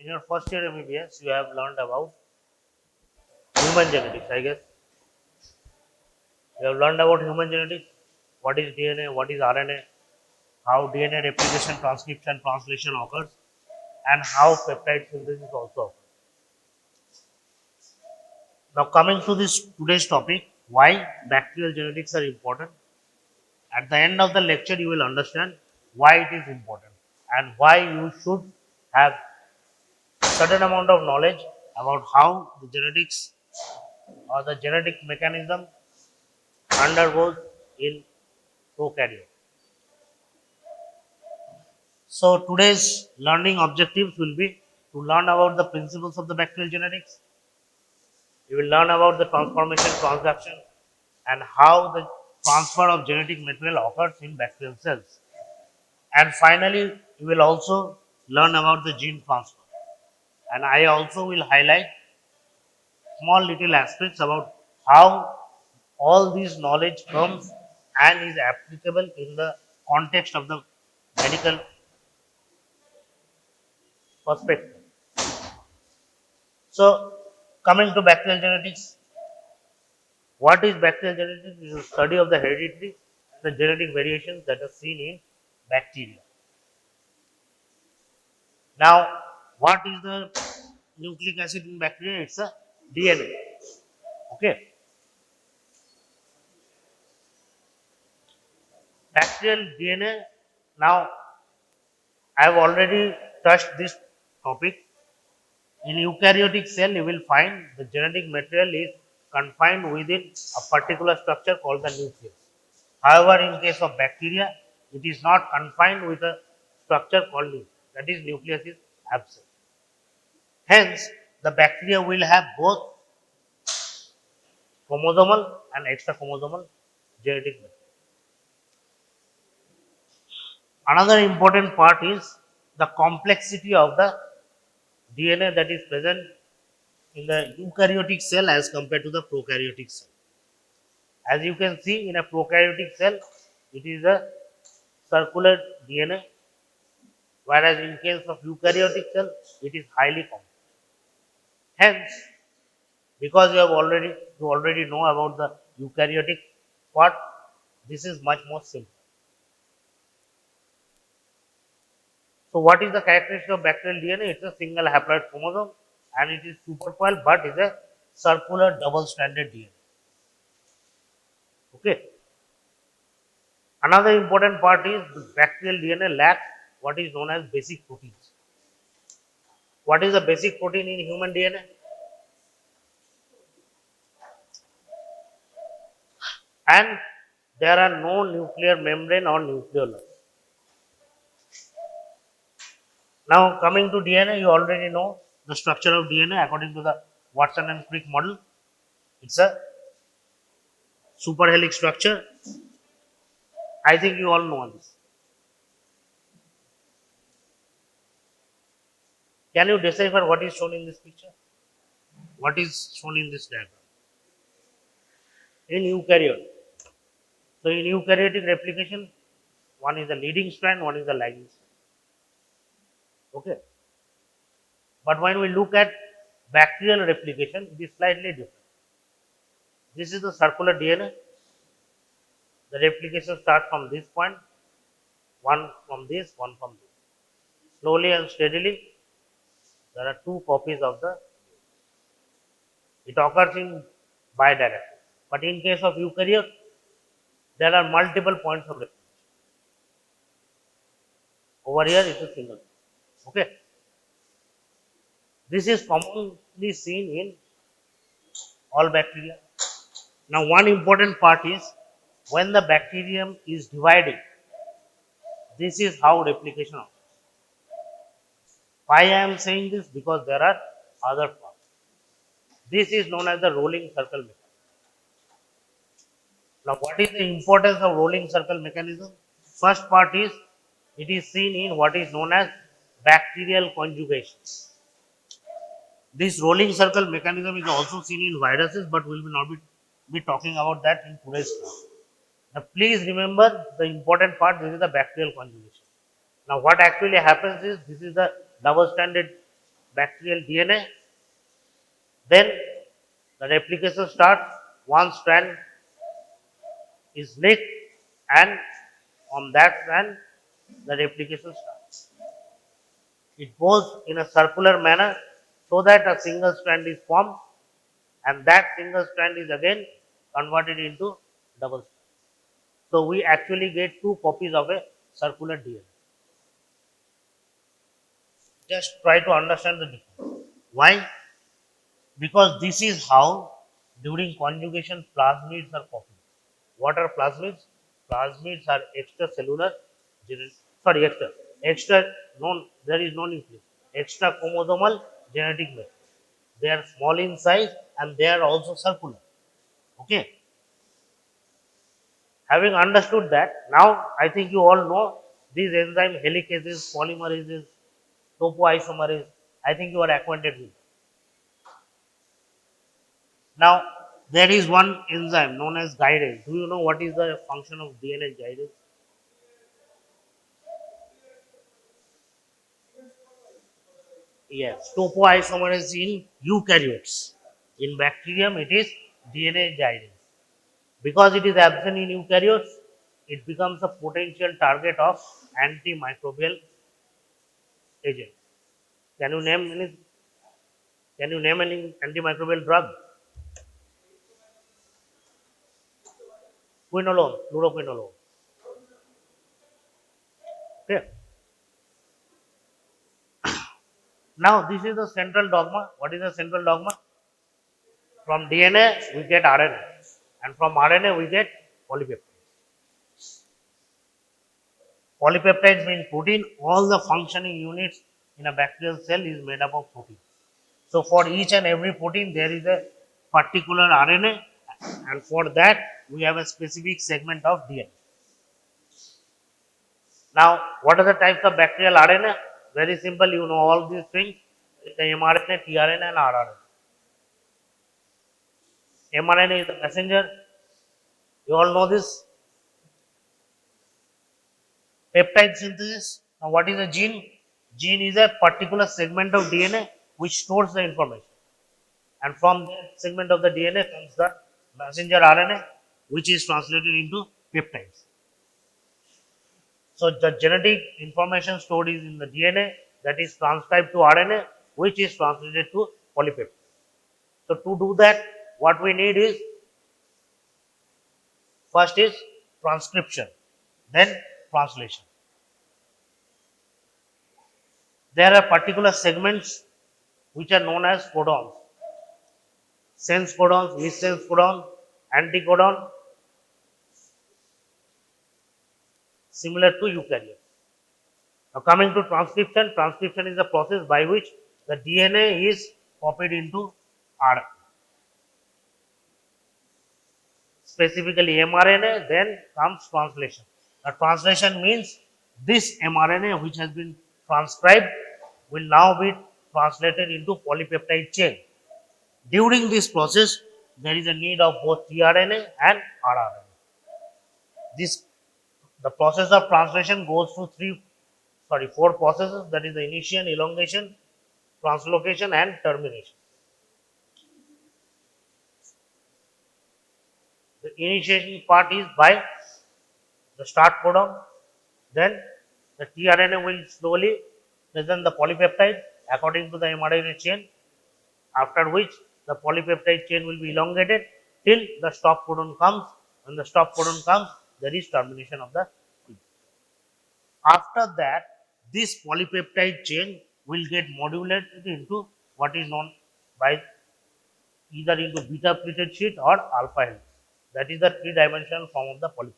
In your first year MBBS, you have learned about human genetics, I guess. You have learned about human genetics, what is DNA, what is RNA, how DNA replication, transcription, translation occurs, and how peptide synthesis also occurs. Now coming to this today's topic, why bacterial genetics are important. At the end of the lecture, you will understand why it is important and why you should have certain amount of knowledge about how the genetics or the genetic mechanism undergoes in prokaryote. So today's learning objectives will be to learn about the principles of the bacterial genetics. We will learn about the transformation, transduction, and how the transfer of genetic material occurs in bacterial cells. And finally, we will also learn about the gene transfer. And I also will highlight small little aspects about how all this knowledge comes and is applicable in the context of the medical perspective. So, coming to bacterial genetics, what is bacterial genetics? It is a study of the hereditary and the genetic variations that are seen in bacteria. Now, what is the nucleic acid in bacteria? It's a DNA. Okay. Bacterial DNA. Now, I have already touched this topic. In eukaryotic cell, you will find the genetic material is confined within a particular structure called the nucleus. However, in case of bacteria, it is not confined with a structure called nucleus. That is, nucleus is absent. Hence, the bacteria will have both chromosomal and extra chromosomal genetic material. Another important part is the complexity of the DNA that is present in the eukaryotic cell as compared to the prokaryotic cell. As you can see in a prokaryotic cell, it is a circular DNA, whereas in case of eukaryotic cell, it is highly complex. Hence, because you already know about the eukaryotic part, this is much more simple. So, what is the characteristic of bacterial DNA? It's a single haploid chromosome and it is supercoiled, but is a circular double-stranded DNA. Okay. Another important part is the bacterial DNA lacks what is known as basic proteins. What is the basic protein in human DNA? And there are no nuclear membrane or nucleolus. Now coming to DNA, you already know the structure of DNA according to the Watson and Crick model. It's a superhelix structure. I think you all know this. Can you decipher what is shown in this picture? What is shown in this diagram? In eukaryote. So in eukaryotic replication, one is the leading strand, one is the lagging strand. Okay. But when we look at bacterial replication, it is slightly different. This is the circular DNA. The replication starts from this point, one from this, one from this. Slowly and steadily, there are two copies of the. It occurs in bidirectional. But in case of eukaryote, there are multiple points of replication. Over here, it is single. Okay. This is commonly seen in all bacteria. Now, one important part is when the bacterium is dividing, this is how replication occurs. Why I am saying this? Because there are other parts. This is known as the rolling circle mechanism. Now, what is the importance of rolling circle mechanism? First part is it is seen in what is known as bacterial conjugation. This rolling circle mechanism is also seen in viruses, but we will not be talking about that in today's class. Now, please remember the important part, this is the bacterial conjugation. Now, what actually happens is this is the double stranded bacterial DNA. Then the replication starts. One strand is nicked, and on that strand, the replication starts. It goes in a circular manner so that a single strand is formed, and that single strand is again converted into double strand. So we actually get two copies of a circular DNA. Just try to understand the difference. Why? Because this is how during conjugation plasmids are copied. What are plasmids? Plasmids are extracellular, extra non there is no nucleus, extra chromosomal genetic material. They are small in size and they are also circular. Okay. Having understood that, now I think you all know these enzyme helicases, polymerases, topoisomerase. I think you are acquainted with. Now, there is one enzyme known as guidance. Do you know what is the function of DNA guidance? Yes, topoisomerase in eukaryotes. In bacterium, it is DNA guidance. Because it is absent in eukaryotes, it becomes a potential target of antimicrobial agent. Can you name any? Can you name any antimicrobial drug? Quinolone, fluoroquinolone. Okay. Now, this is the central dogma. What is the central dogma? From DNA, we get RNA. And from RNA, we get polypeptides. Polypeptides means protein. All the functioning units in a bacterial cell is made up of protein. So, for each and every protein, there is a particular RNA. And for that, we have a specific segment of DNA. Now, what are the types of bacterial RNA? Very simple, you know all these things. The mRNA, tRNA and rRNA. mRNA is the messenger. You all know this. Peptide synthesis. Now, what is a gene? Gene is a particular segment of DNA which stores the information. And from that segment of the DNA comes the messenger RNA, which is translated into peptides. So, the genetic information stored is in the DNA that is transcribed to RNA, which is translated to polypeptide. So, to do that, what we need is first is transcription, then translation. There are particular segments which are known as codons. Sense codons, missense codon, anticodon, similar to eukaryote. Now coming to transcription, transcription is the process by which the DNA is copied into RNA. Specifically mRNA, then comes translation. The translation means this mRNA which has been transcribed will now be translated into polypeptide chain. During this process, there is a need of both tRNA and rRNA. The process of translation goes through four processes, that is the initiation, elongation, translocation and termination. The initiation part is by the start codon, then the tRNA will slowly present the polypeptide according to the mRNA chain, after which the polypeptide chain will be elongated till the stop codon comes. When the stop codon comes, there is termination of the chain. After that, this polypeptide chain will get modulated into what is known by either into beta pleated sheet or alpha helix. That is the three-dimensional form of the polypeptide.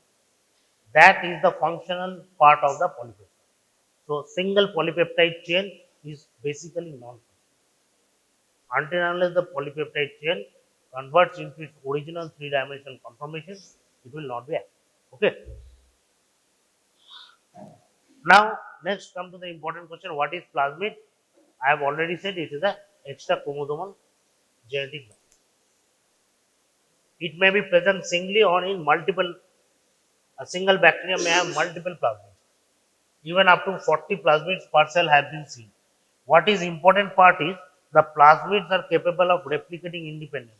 That is the functional part of the polypeptide. So, single polypeptide chain is basically non-functional. Until and unless the polypeptide chain converts into its original three-dimensional conformation, it will not be active. Okay. Now, next come to the important question: what is plasmid? I have already said it is a extra chromosomal genetic material. It may be present singly or in multiple. A single bacterium may have multiple plasmids. Even up to 40 plasmids per cell have been seen. What is important part is the plasmids are capable of replicating independently.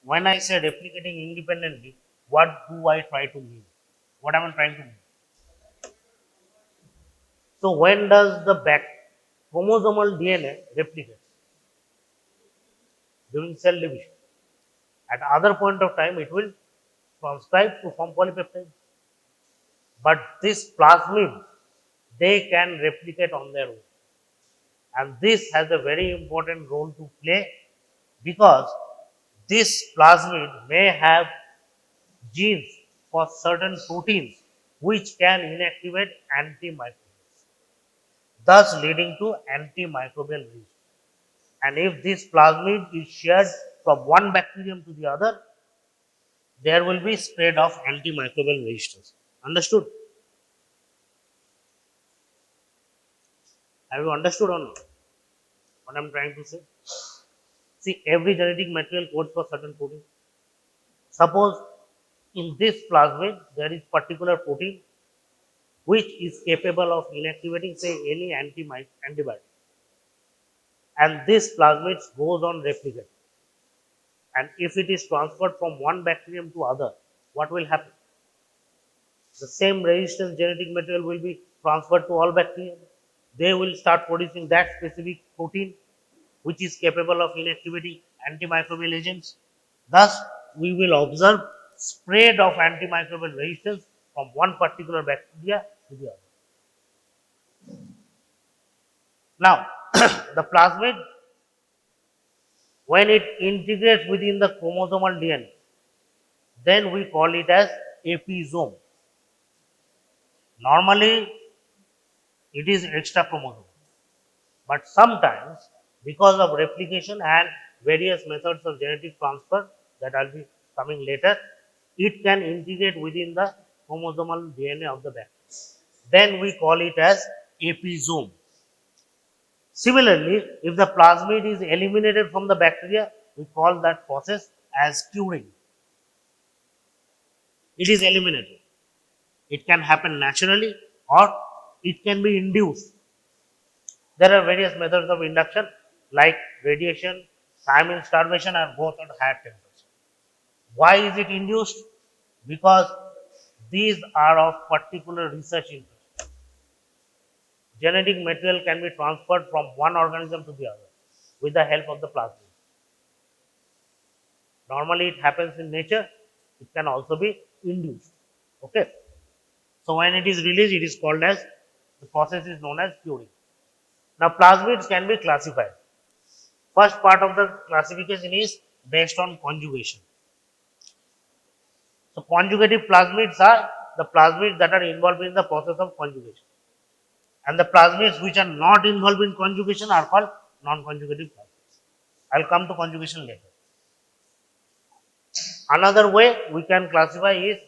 When I say replicating independently, what do I try to mean? What am I trying to mean? So when does the chromosomal DNA replicate? During cell division. At other point of time, it will transcribe to form polypeptide. But this plasmid, they can replicate on their own. And this has a very important role to play because this plasmid may have genes for certain proteins which can inactivate antimicrobials, thus leading to antimicrobial resistance. And if this plasmid is shared from one bacterium to the other, there will be spread of antimicrobial resistance. Understood? Have you understood or not? What I'm trying to say? See, every genetic material codes for certain protein. Suppose in this plasmid there is particular protein which is capable of inactivating say any antibiotic, and this plasmid goes on replicating. And if it is transferred from one bacterium to other, what will happen? The same resistance genetic material will be transferred to all bacteria. They will start producing that specific protein which is capable of inactivating antimicrobial agents. Thus, we will observe spread of antimicrobial resistance from one particular bacteria to the other. Now, the plasmid, when it integrates within the chromosomal DNA, then we call it as episome. Normally, it is extra chromosome. But sometimes, because of replication and various methods of genetic transfer that I'll be coming later, it can integrate within the chromosomal DNA of the bacteria. Then we call it as episome. Similarly, if the plasmid is eliminated from the bacteria, we call that process as curing. It is eliminated. It can happen naturally or it can be induced. There are various methods of induction like radiation, time starvation and both at higher temperature. Why is it induced? Because these are of particular research interest. Genetic material can be transferred from one organism to the other with the help of the plasmid. Normally it happens in nature, it can also be induced. Okay. So when it is released, it is called as, the process is known as curing. Now plasmids can be classified. First part of the classification is based on conjugation. So conjugative plasmids are the plasmids that are involved in the process of conjugation. And the plasmids which are not involved in conjugation are called non-conjugative plasmids. I'll come to conjugation later. Another way we can classify is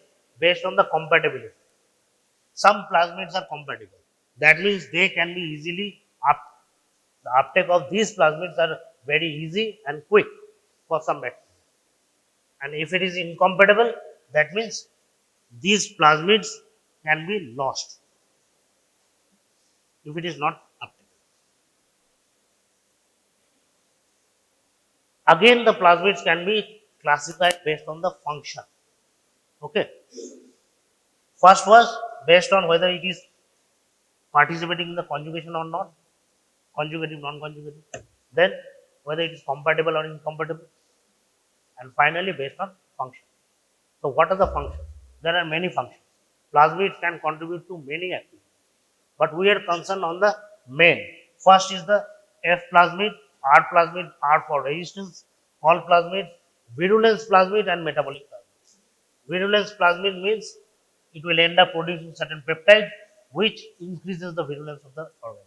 based on the compatibility. Some plasmids are compatible. That means they can be easily up. The uptake of these plasmids are very easy and quick for some bacteria. And if it is incompatible, that means these plasmids can be lost if it is not uptaken. Again, the plasmids can be classified based on the function. Okay. First was based on whether it is participating in the conjugation or not, conjugative, non-conjugative. Then whether it is compatible or incompatible. And finally based on function. So what are the functions? There are many functions. Plasmids can contribute to many activities. But we are concerned on the main. First is the F plasmid, R for resistance, all plasmids, virulence plasmid and metabolic plasmid. Virulence plasmid means it will end up producing certain peptides which increases the virulence of the organ.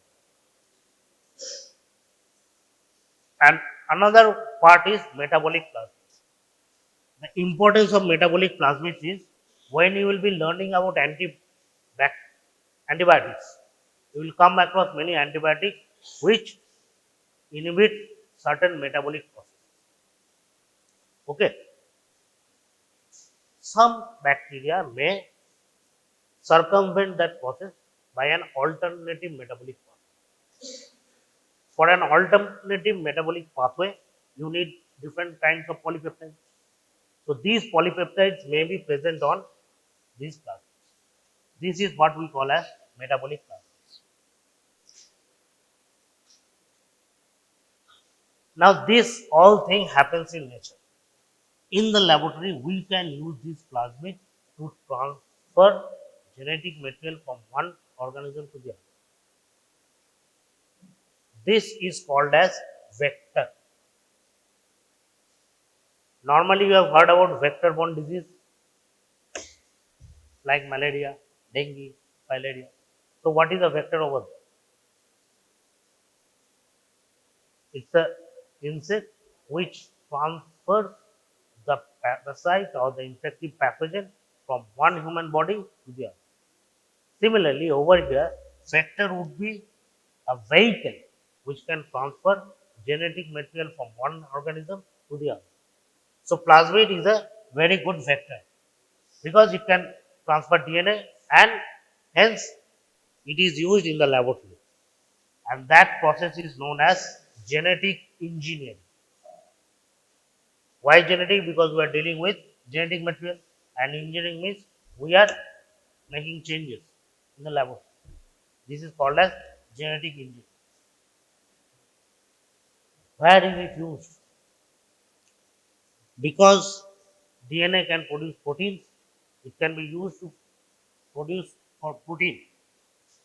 And another part is metabolic plasmids. The importance of metabolic plasmids is when you will be learning about antibiotics, you will come across many antibiotics which inhibit certain metabolic process. Okay. Some bacteria may circumvent that process by an alternative metabolic process. For an alternative metabolic pathway, you need different kinds of polypeptides. So these polypeptides may be present on these plasmids. This is what we call as metabolic plasmids. Now this all thing happens in nature. In the laboratory, we can use these plasmids to transfer genetic material from one organism to the other. This is called as vector. Normally, you have heard about vector-borne disease like malaria, dengue, filaria. So, what is a vector over there? It's a insect which transfers the parasite or the infective pathogen from one human body to the other. Similarly, over here, vector would be a vehicle which can transfer genetic material from one organism to the other. So, plasmid is a very good vector because it can transfer DNA and hence it is used in the laboratory. And that process is known as genetic engineering. Why genetic? Because we are dealing with genetic material and engineering means we are making changes in the laboratory. This is called as genetic engineering. Where is it used? Because DNA can produce proteins, it can be used to produce for protein,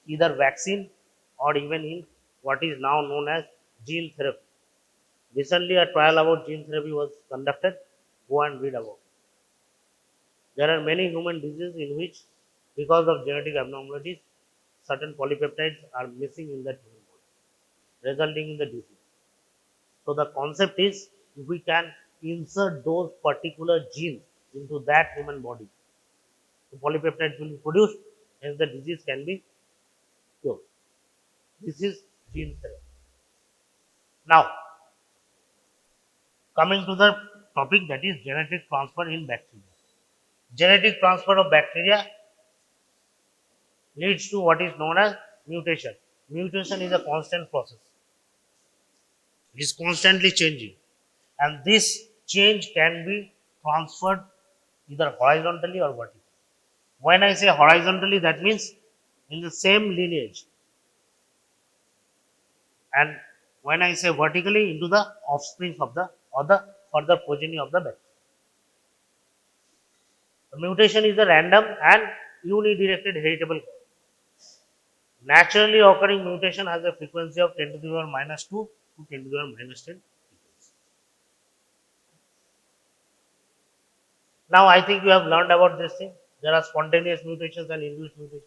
either vaccine or even in what is now known as gene therapy. Recently, a trial about gene therapy was conducted. Go and read about it. There are many human diseases in which, because of genetic abnormalities, certain polypeptides are missing in that human body, resulting in the disease. So, the concept is if we can insert those particular genes into that human body, the polypeptides will be produced, hence the disease can be cured. This is gene therapy. Now, coming to the topic that is genetic transfer in bacteria. Genetic transfer of bacteria leads to what is known as mutation. Mutation is a constant process. It is constantly changing. And this change can be transferred either horizontally or vertically. When I say horizontally, that means in the same lineage. And when I say vertically, into the offspring of the or the further progeny of the bacteria. The mutation is a random and unidirected heritable cause. Naturally occurring mutation has a frequency of 10 to the power minus 2 to 10 to the power minus 10. Now I think you have learned about this thing. There are spontaneous mutations and induced mutations.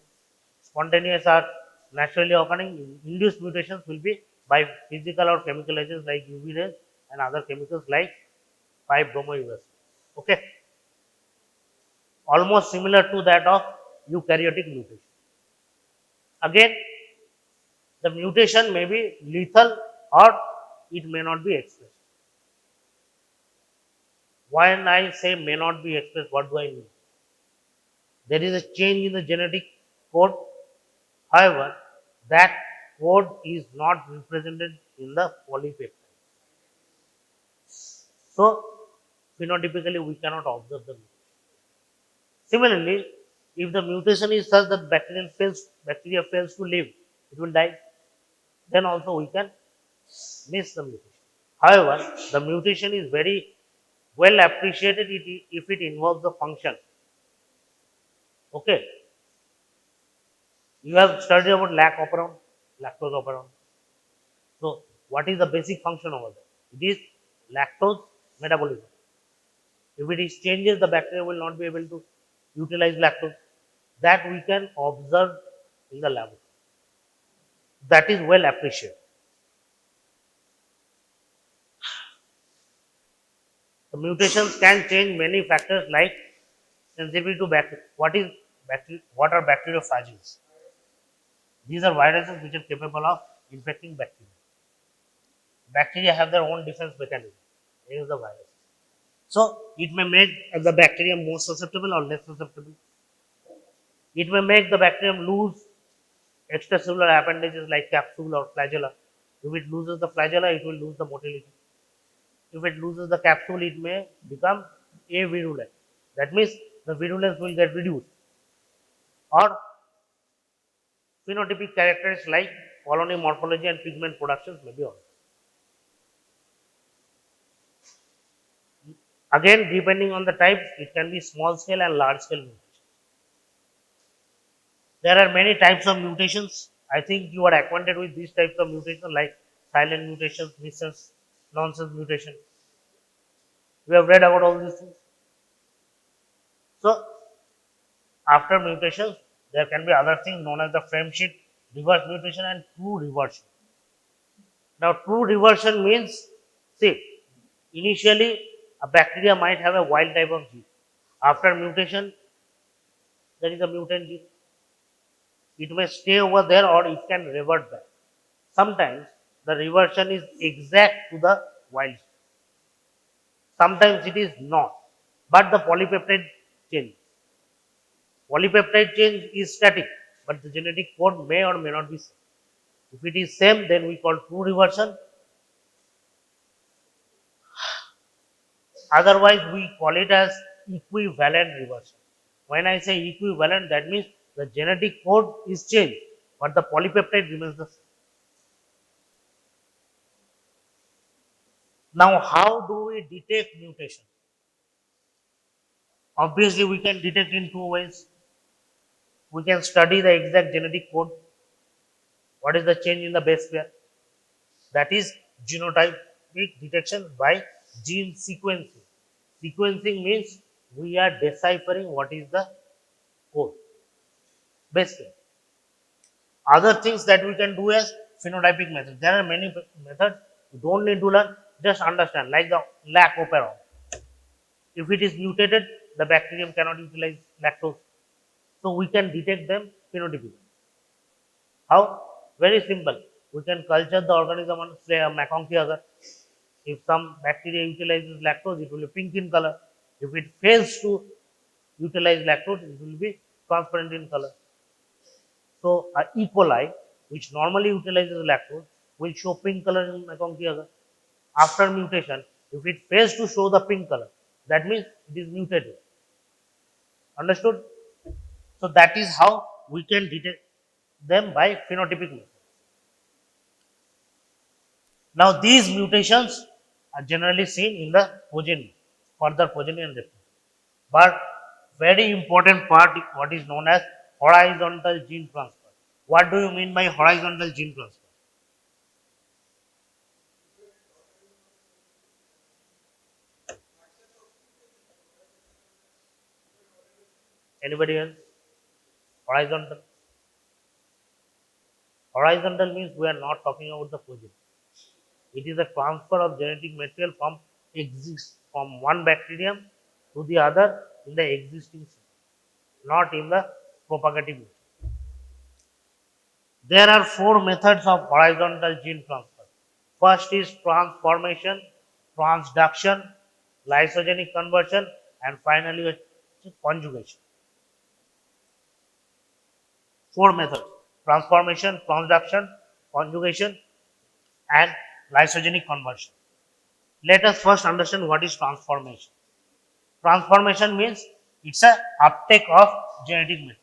Spontaneous are naturally occurring. Induced mutations will be by physical or chemical agents like UV rays and other chemicals like 5-bromoUS. Okay. Almost similar to that of eukaryotic mutation. Again, the mutation may be lethal or it may not be expressed. When I say may not be expressed, what do I mean? There is a change in the genetic code. However, that code is not represented in the polypeptide. So, phenotypically, we cannot observe the mutation. Similarly, if the mutation is such that bacteria fails to live, it will die, then also we can miss the mutation. However, the mutation is very well appreciated if it involves the function. Okay. You have studied about lactose operon. So, what is the basic function over there? It is lactose metabolism. If it is changes, the bacteria will not be able to utilize lactose. That we can observe in the laboratory. That is well appreciated. The mutations can change many factors like sensitivity to bacteria. What are bacteriophages? These are viruses which are capable of infecting bacteria. Bacteria have their own defense mechanism against the virus. So, it may make the bacterium more susceptible or less susceptible. It may make the bacterium lose extracellular appendages like capsule or flagella. If it loses the flagella, it will lose the motility. If it loses the capsule, it may become avirulent. That means the virulence will get reduced. Or phenotypic characters like colony morphology and pigment productions may be altered. Again, depending on the types, it can be small scale and large scale mutations. There are many types of mutations. I think you are acquainted with these types of mutations like silent mutations, missense, nonsense mutation. We have read about all these things. So, after mutations, there can be other things known as the frame sheet, reverse mutation, and true reversion. Now, true reversion means, see, initially a bacteria might have a wild type of gene. After mutation, there is a mutant gene. It may stay over there or it can revert back. Sometimes the reversion is exact to the wild state. Sometimes it is not. But the polypeptide change. Polypeptide change is static, but the genetic code may or may not be same. If it is same, then we call true reversion. Otherwise, we call it as equivalent reversion. When I say equivalent, that means the genetic code is changed, but the polypeptide remains the same. Now, how do we detect mutation? Obviously, we can detect in two ways. We can study the exact genetic code. What is the change in the base pair? That is genotypic detection by gene sequencing. Sequencing means we are deciphering what is the code, base pair. Other things that we can do is phenotypic methods. There are many methods. You don't need to learn, just understand, like the lactoperon. If it is mutated, the bacterium cannot utilize lactose. So we can detect them phenotypically. How? Very simple. We can culture the organism on, say, a McConkey agar. If some bacteria utilizes lactose, it will be pink in color. If it fails to utilize lactose, it will be transparent in color. So, a E. coli, which normally utilizes lactose, will show pink color in McConkey agar. After mutation, if it fails to show the pink color, that means it is mutated. Understood? So, that is how we can detect them by phenotypic method. Now, these mutations are generally seen in the progeny, further progeny and replication. But very important part, what is known as horizontal gene transfer. What do you mean by horizontal gene transfer? Anybody else? Horizontal. Horizontal means we are not talking about the progeny. It is a transfer of genetic material from one bacterium to the other in the existing cell, not in the propagative method. There are four methods of horizontal gene transfer. First is transformation, transduction, lysogenic conversion, and finally conjugation. Four methods: transformation, transduction, conjugation, and lysogenic conversion. Let us first understand what is transformation. Transformation means it's a uptake of genetic material.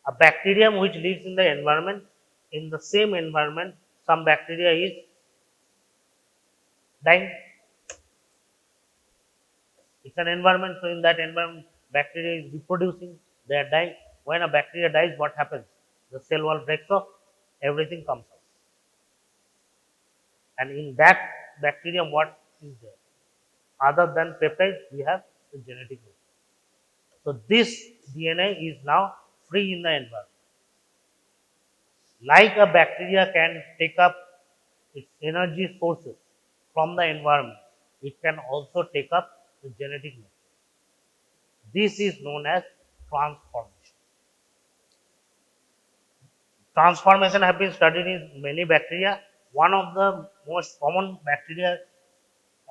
A bacterium which lives in the environment, in the same environment, some bacteria is dying. It's an environment, so in that environment, bacteria is reproducing, they are dying. When a bacteria dies, what happens? The cell wall breaks off, everything comes out. And in that bacterium, what is there? Other than peptides, we have the genetic material. So this DNA is now free in the environment. Like a bacteria can take up its energy sources from the environment, it can also take up the genetic material. This is known as transformation. Transformation have been studied in many bacteria. One of the most common bacteria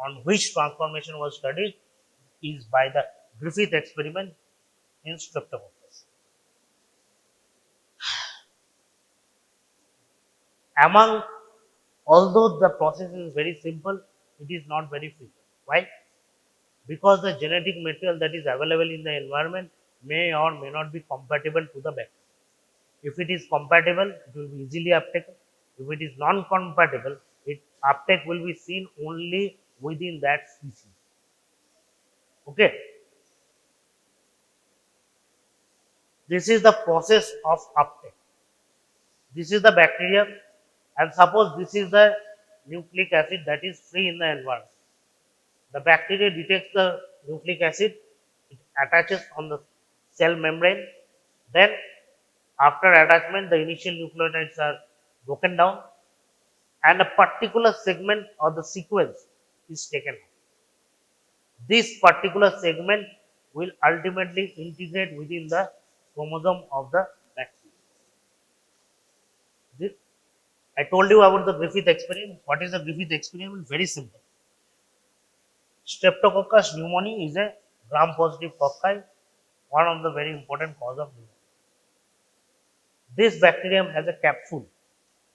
on which transformation was studied is by the Griffith experiment in Streptococcus. Among, although the process is very simple, it is not very frequent. Why? Because the genetic material that is available in the environment may or may not be compatible to the bacteria. If it is compatible, it will be easily uptaken. If it is non-compatible, its uptake will be seen only within that species. Okay, this is the process of uptake. This is the bacteria, and suppose this is the nucleic acid that is free in the environment. The bacteria detects the nucleic acid, it attaches on the cell membrane. Then, after attachment, the initial nucleotides are broken down, and a particular segment or the sequence is taken. This particular segment will ultimately integrate within the chromosome of the bacteria. This, I told you about the Griffith experiment. What is the Griffith experiment? Very simple. Streptococcus pneumoniae is a gram-positive cocci, one of the very important cause of pneumonia. This bacterium has a capsule.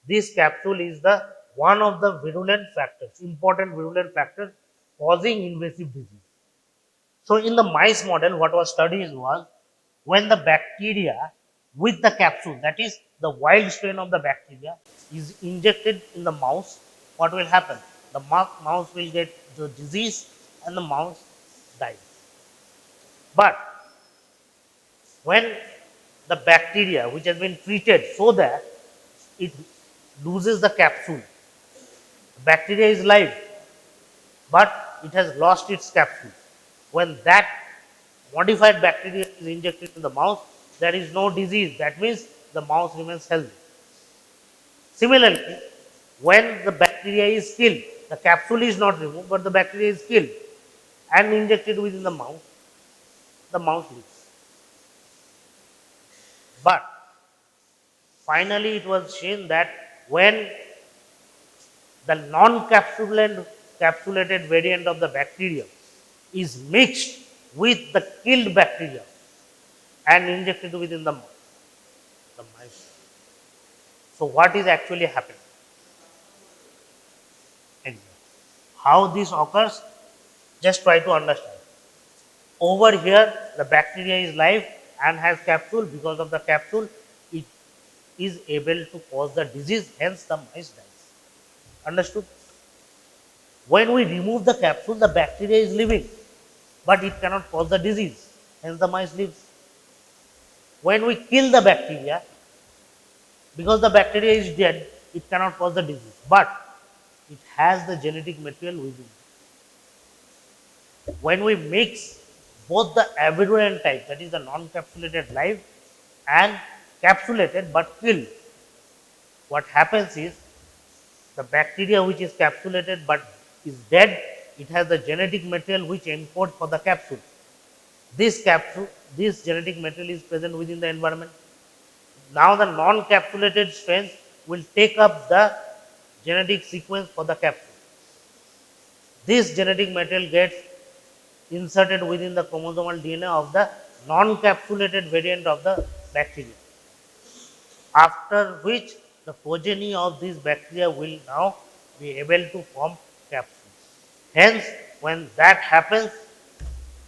This capsule is the one of the virulent factors, important virulent factor causing invasive disease. So in the mice model, what was studied was when the bacteria with the capsule, that is the wild strain of the bacteria, is injected in the mouse, what will happen? The mouse will get the disease and the mouse dies. But when the bacteria which has been treated so that it loses the capsule, the bacteria is live, but it has lost its capsule. When that modified bacteria is injected in the mouse, there is no disease. That means the mouse remains healthy. Similarly, when the bacteria is killed, the capsule is not removed, but the bacteria is killed and injected within the mouse lives. But finally, it was shown that when the non-capsulated variant of the bacterium is mixed with the killed bacteria and injected within the mice. So, what is actually happening? Exactly. How this occurs? Just try to understand. Over here, the bacteria is live and has capsule. Because of the capsule, it is able to cause the disease, hence the mice dies. Understood? When we remove the capsule, the bacteria is living, but it cannot cause the disease, hence the mice lives. When we kill the bacteria, because the bacteria is dead, it cannot cause the disease, but it has the genetic material within it. When we mix both the avirulent type, that is the non-capsulated live, and capsulated but killed, what happens is the bacteria which is capsulated but is dead, it has the genetic material which encodes for the capsule. This genetic material is present within the environment. Now the non-capsulated strains will take up the genetic sequence for the capsule. This genetic material gets inserted within the chromosomal DNA of the non-capsulated variant of the bacteria. After which the progeny of these bacteria will now be able to form capsules. Hence, when that happens,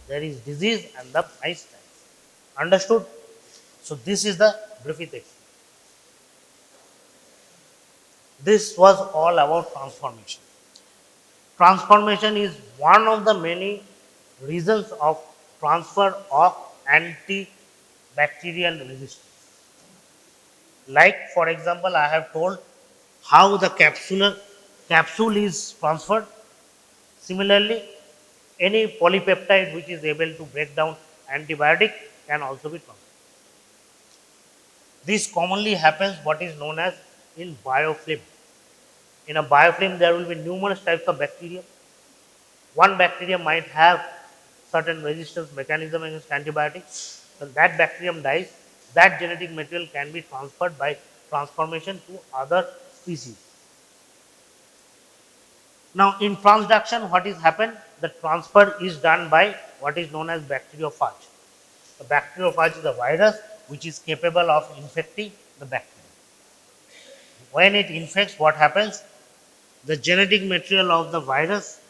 there is disease and the mice dies. Understood? So, this is the Griffith experiment. This was all about transformation. Transformation is one of the many reasons of transfer of antibacterial resistance. Like, for example, I have told how the capsule is transferred. Similarly, any polypeptide which is able to break down antibiotic can also be transferred. This commonly happens what is known as in biofilm. In a biofilm, there will be numerous types of bacteria. One bacteria might have certain resistance mechanism against antibiotics. When that bacterium dies, that genetic material can be transferred by transformation to other species. Now, in transduction, what is happened? The transfer is done by what is known as bacteriophage. The bacteriophage is a virus which is capable of infecting the bacteria. When it infects, what happens? The genetic material of the virus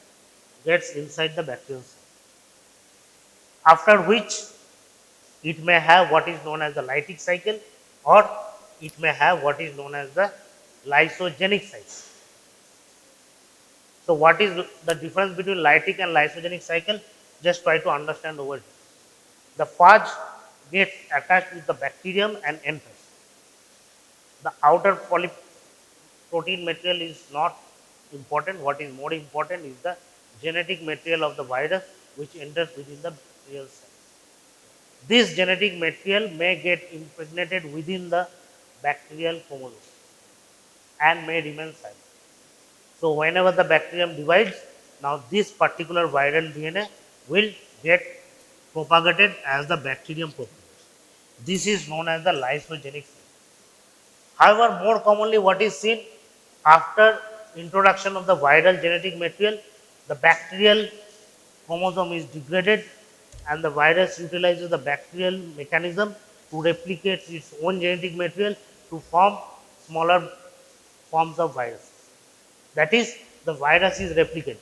gets inside the bacterial cell. After which it may have what is known as the lytic cycle, or it may have what is known as the lysogenic cycle. So what is the difference between lytic and lysogenic cycle? Just try to understand over here. The phage gets attached with the bacterium and enters. The outer polyprotein material is not important. What is more important is the genetic material of the virus which enters within the bacterial cell. This genetic material may get impregnated within the bacterial chromosome and may remain silent. So whenever the bacterium divides, now this particular viral DNA will get propagated as the bacterium propagates. This is known as the lysogenic cycle. However, more commonly what is seen after introduction of the viral genetic material, the bacterial chromosome is degraded and the virus utilizes the bacterial mechanism to replicate its own genetic material to form smaller forms of virus. That is, the virus is replicated.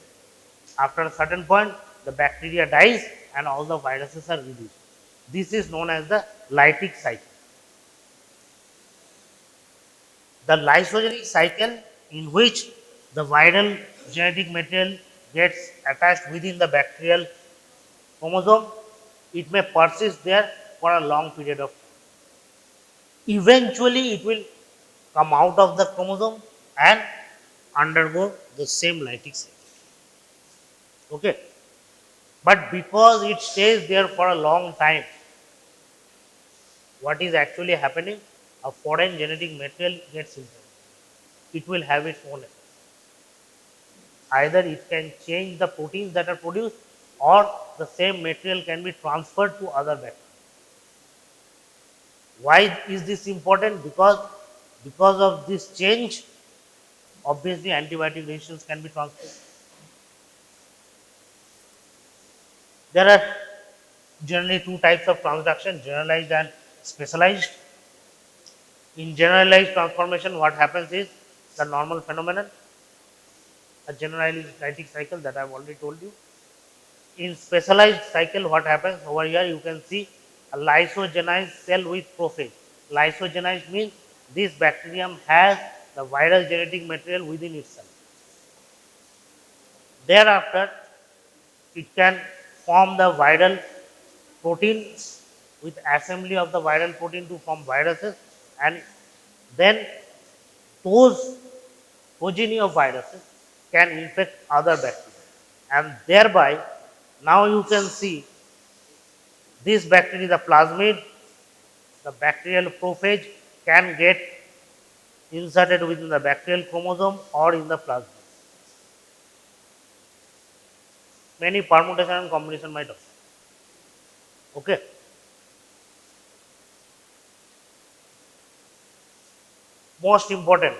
After a certain point, the bacteria dies and all the viruses are reduced. This is known as the lytic cycle. The lysogenic cycle, in which the viral genetic material gets attached within the bacterial chromosome, it may persist there for a long period of time. Eventually, it will come out of the chromosome and undergo the same lytic cycle. Okay, but because it stays there for a long time, what is actually happening? A foreign genetic material gets implanted. It will have its own effect. Either it can change the proteins that are produced, or the same material can be transferred to other bacteria. Why is this important? Because of this change, obviously antibiotic resistance can be transferred. There are generally two types of transduction, generalized and specialized. In generalized transformation, what happens is the normal phenomenon, a generalized lytic cycle that I have already told you. In specialized cycle, what happens over here, you can see a lysogenized cell with prophage. Lysogenized means this bacterium has the viral genetic material within itself. Thereafter, it can form the viral protein with assembly of the viral protein to form viruses, and then those progeny of viruses can infect other bacteria, and thereby now you can see this bacteria, the plasmid, the bacterial prophage can get inserted within the bacterial chromosome or in the plasmid. Many permutation and combination might occur. Okay. Most important,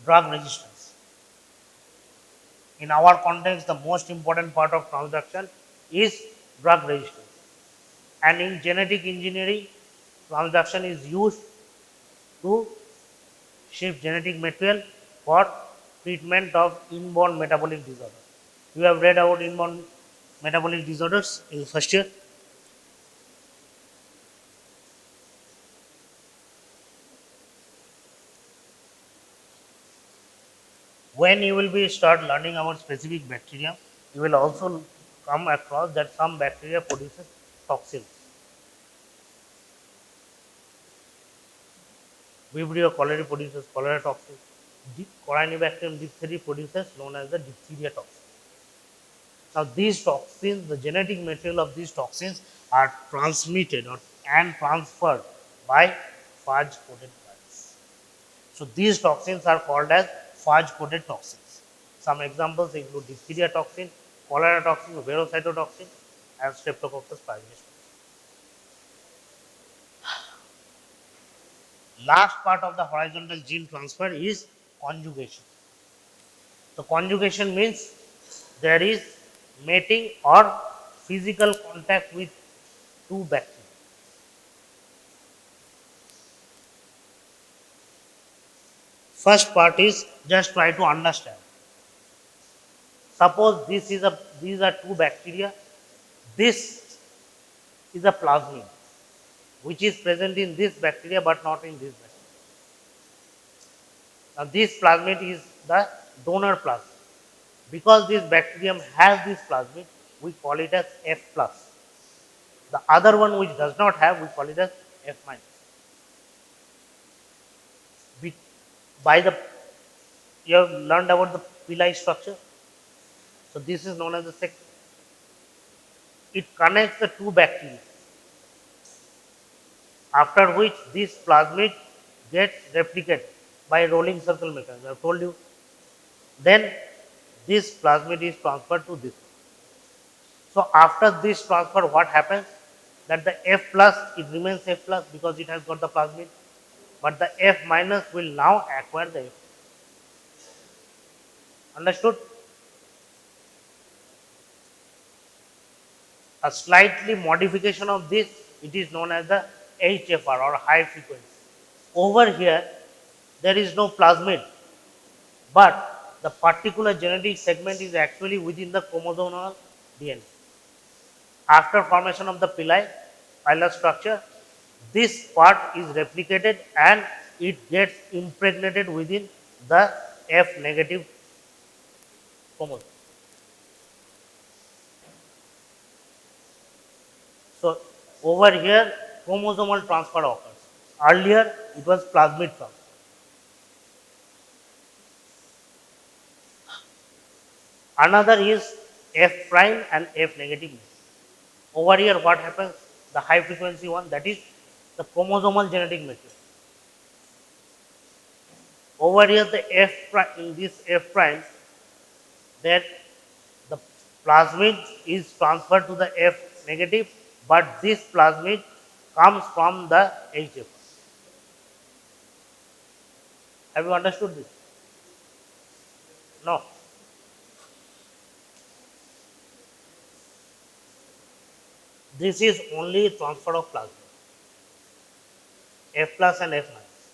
drug resistance. In our context, the most important part of transduction is drug resistance. And in genetic engineering, transduction is used to shift genetic material for treatment of inborn metabolic disorders. You have read about inborn metabolic disorders in first year. When you will be start learning about specific bacteria, you will also come across that some bacteria produces toxins. Vibrio cholerae produces cholera toxin. Corynebacterium diphtheria produces known as the diphtheria toxin. Now these toxins, the genetic material of these toxins are transmitted and transferred by phage coated virus. So these toxins are called as phage coated toxins. Some examples include diphtheria toxin, cholera toxin, verocytotoxin, and streptococcus pyogenes. Last part of the horizontal gene transfer is conjugation. So conjugation means there is mating or physical contact with two bacteria. First part is just try to understand. Suppose these are two bacteria. This is a plasmid which is present in this bacteria but not in this bacteria. Now this plasmid is the donor plasmid. Because this bacterium has this plasmid, we call it as F plus. The other one which does not have, we call it as F minus. By the you have learned about the pili structure. So this is known as the section. It connects the two bacteria. After which this plasmid gets replicated by rolling circle mechanism. I have told you. Then this plasmid is transferred to this. So after this transfer, what happens? That the F plus, it remains F plus because it has got the plasmid, but the F minus will now acquire the F. Understood? A slightly modification of this, it is known as the HFR or high frequency. Over here, there is no plasmid, but the particular genetic segment is actually within the chromosomal DNA. After formation of the pilar structure, this part is replicated and it gets impregnated within the F negative chromosome. So over here chromosomal transfer occurs. Earlier it was plasmid transfer. Another is F prime and F negative. Over here what happens? The high frequency one, that is the chromosomal genetic material. Over here the F prime, in this F prime, that the plasmid is transferred to the F negative, but this plasmid comes from the HF. Have you understood this? No. This is only transfer of plasmid. F plus and F minus.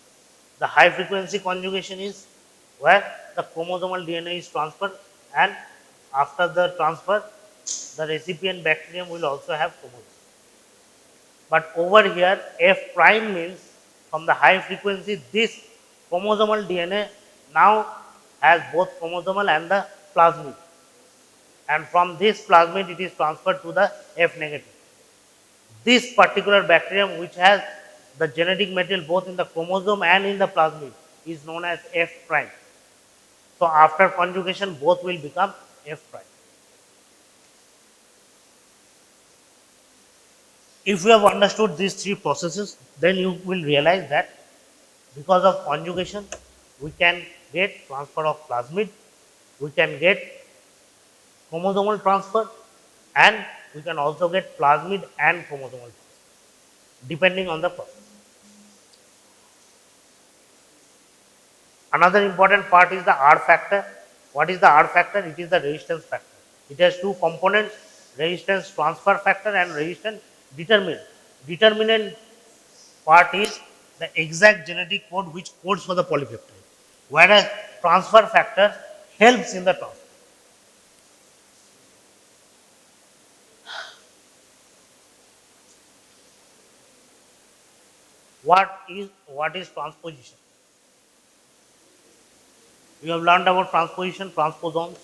The high frequency conjugation is where the chromosomal DNA is transferred, and after the transfer, the recipient bacterium will also have chromosome. But over here, F prime means from the high frequency, this chromosomal DNA now has both chromosomal and the plasmid. And from this plasmid, it is transferred to the F negative. This particular bacterium, which has the genetic material both in the chromosome and in the plasmid, is known as F prime. So after conjugation, both will become F prime. If you have understood these three processes, then you will realize that because of conjugation, we can get transfer of plasmid, we can get chromosomal transfer, and we can also get plasmid and chromosomal transfer, depending on the process. Another important part is the R factor. What is the R factor? It is the resistance factor. It has two components, resistance transfer factor and resistance determinant. Determinant part is the exact genetic code which codes for the polypeptide, whereas transfer factor helps in the transfer. What is transposition? You have learned about transposition, transposons.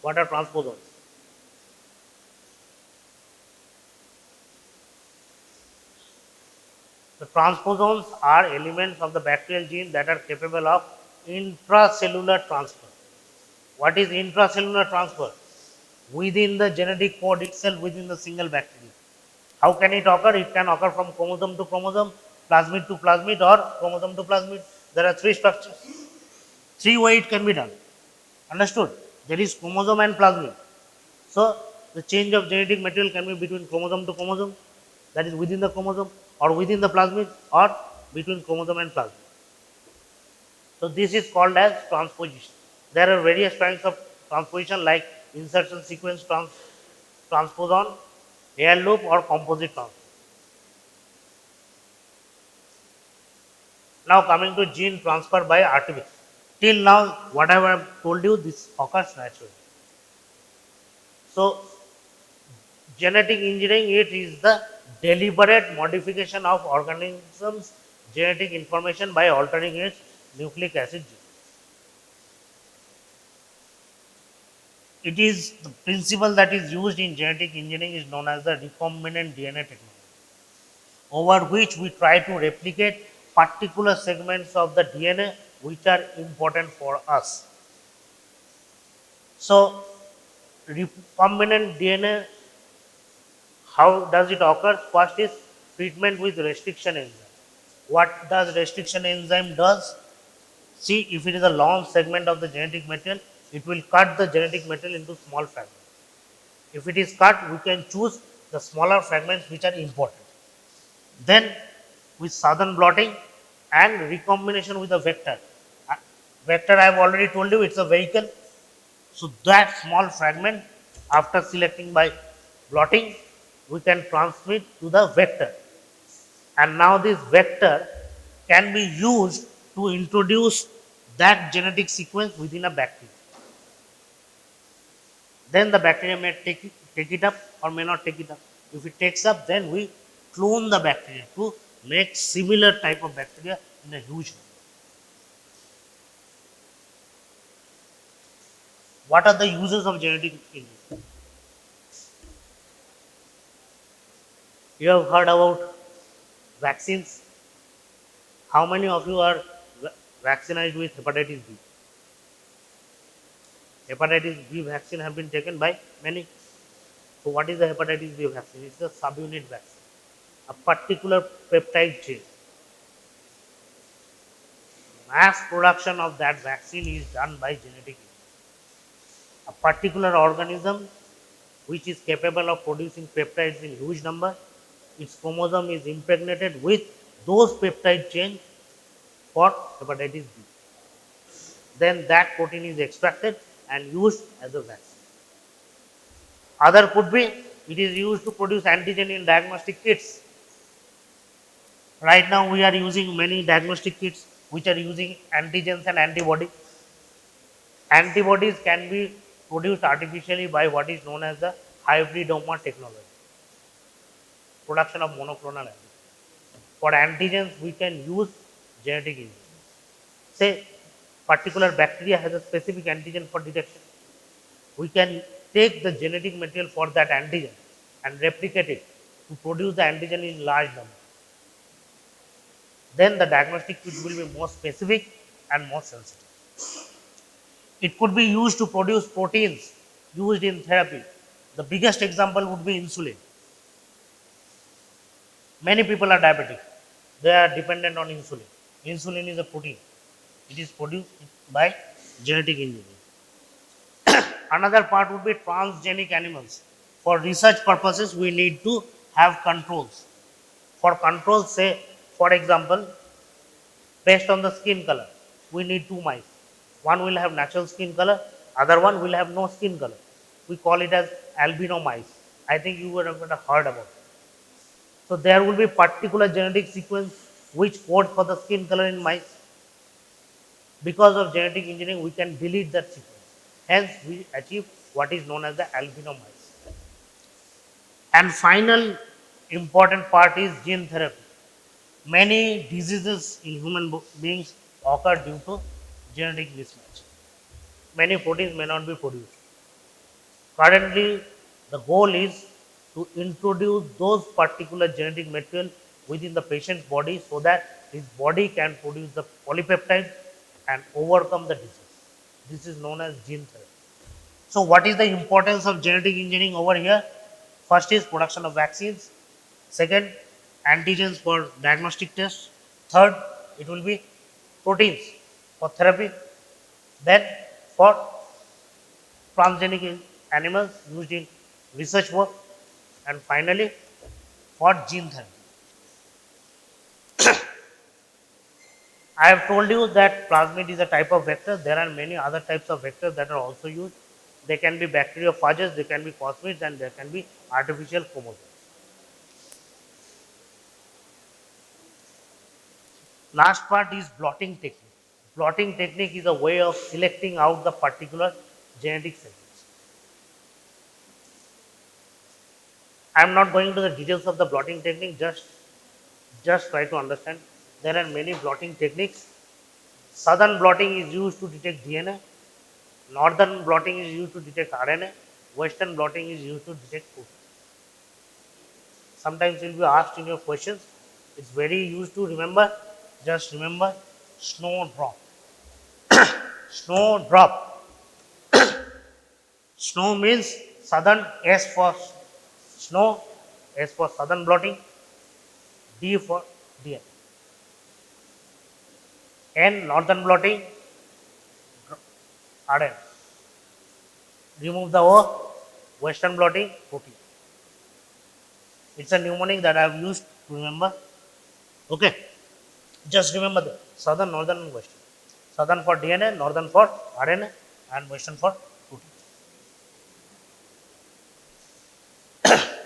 What are transposons? The transposons are elements of the bacterial gene that are capable of intracellular transfer. What is intracellular transfer? Within the genetic code itself, within the single bacteria. How can it occur? It can occur from chromosome to chromosome, plasmid to plasmid, or chromosome to plasmid. There are three structures. Three ways it can be done. Understood? There is chromosome and plasmid. So the change of genetic material can be between chromosome to chromosome, that is within the chromosome, or within the plasmid, or between chromosome and plasmid. So this is called as transposition. There are various kinds of transposition like insertion sequence transposon, air loop, or composite transfer. Now coming to gene transfer by artificial. Till now, whatever I have told you, this occurs naturally. So genetic engineering, it is the deliberate modification of organisms' genetic information by altering its nucleic acid gene. It is the principle that is used in genetic engineering is known as the recombinant DNA technology, over which we try to replicate particular segments of the DNA which are important for us. So, recombinant DNA, how does it occur? First is treatment with restriction enzyme. What does restriction enzyme does? See, if it is a long segment of the genetic material, it will cut the genetic material into small fragments. If it is cut, we can choose the smaller fragments which are important. Then with southern blotting and recombination with a vector. Uh, Vector I have already told you, it's a vehicle. So that small fragment, after selecting by blotting, we can transmit to the vector. And now this vector can be used to introduce that genetic sequence within a bacteria. Then the bacteria may take it up or may not take it up. If it takes up, then we clone the bacteria to make similar type of bacteria in a huge number. What are the uses of genetic engineering? You have heard about vaccines. How many of you are vaccinated with hepatitis B? Hepatitis B vaccine have been taken by many. So what is the hepatitis B vaccine? It's a subunit vaccine. A particular peptide chain. Mass production of that vaccine is done by genetic engineering. A particular organism which is capable of producing peptides in huge number, its chromosome is impregnated with those peptide chains for hepatitis B. Then that protein is extracted and used as a vaccine. Other could be it is used to produce antigen in diagnostic kits. Right now we are using many diagnostic kits which are using antigens and antibodies. Antibodies can be produced artificially by what is known as the hybridoma technology, production of monoclonal antibodies. For antigens, we can use genetic engineering. Say, particular bacteria has a specific antigen for detection. We can take the genetic material for that antigen and replicate it to produce the antigen in large number. Then the diagnostic kit will be more specific and more sensitive. It could be used to produce proteins used in therapy. The biggest example would be insulin. Many people are diabetic. They are dependent on insulin. Insulin is a protein. It is produced by genetic engineering. Another part would be transgenic animals. For research purposes, we need to have controls. For controls, say, for example, based on the skin color, we need two mice. One will have natural skin color, other one will have no skin color. We call it as albino mice. I think you would have heard about it. So there will be particular genetic sequence which codes for the skin color in mice. Because of genetic engineering, we can delete that sequence. Hence, we achieve what is known as the albino mice. And final important part is gene therapy. Many diseases in human beings occur due to genetic mismatch. Many proteins may not be produced. Currently, the goal is to introduce those particular genetic material within the patient's body so that his body can produce the polypeptide and overcome the disease. This is known as gene therapy. So, what is the importance of genetic engineering over here? First is production of vaccines. Second, antigens for diagnostic tests. Third, it will be proteins for therapy. Then, for transgenic animals used in research work. And finally, for gene therapy. I have told you that plasmid is a type of vector. There are many other types of vectors that are also used. They can be bacteriophages, they can be plasmids, and there can be artificial chromosomes. Last part is blotting technique. Blotting technique is a way of selecting out the particular genetic sequence. I am not going to the details of the blotting technique, just try to understand. There are many blotting techniques. Southern blotting is used to detect DNA, northern blotting is used to detect RNA, western blotting is used to detect protein. Sometimes you'll be asked in your questions. It's very used to remember. Just remember snowdrop. Snowdrop. Snow means southern, S for snow, S for southern blotting, D for DNA. N northern blotting, RN. Remove the O, western blotting, protein. It's a mnemonic that I have used to remember. Okay. Just remember the southern, northern, and western. Southern for DNA, northern for RNA, and western for protein.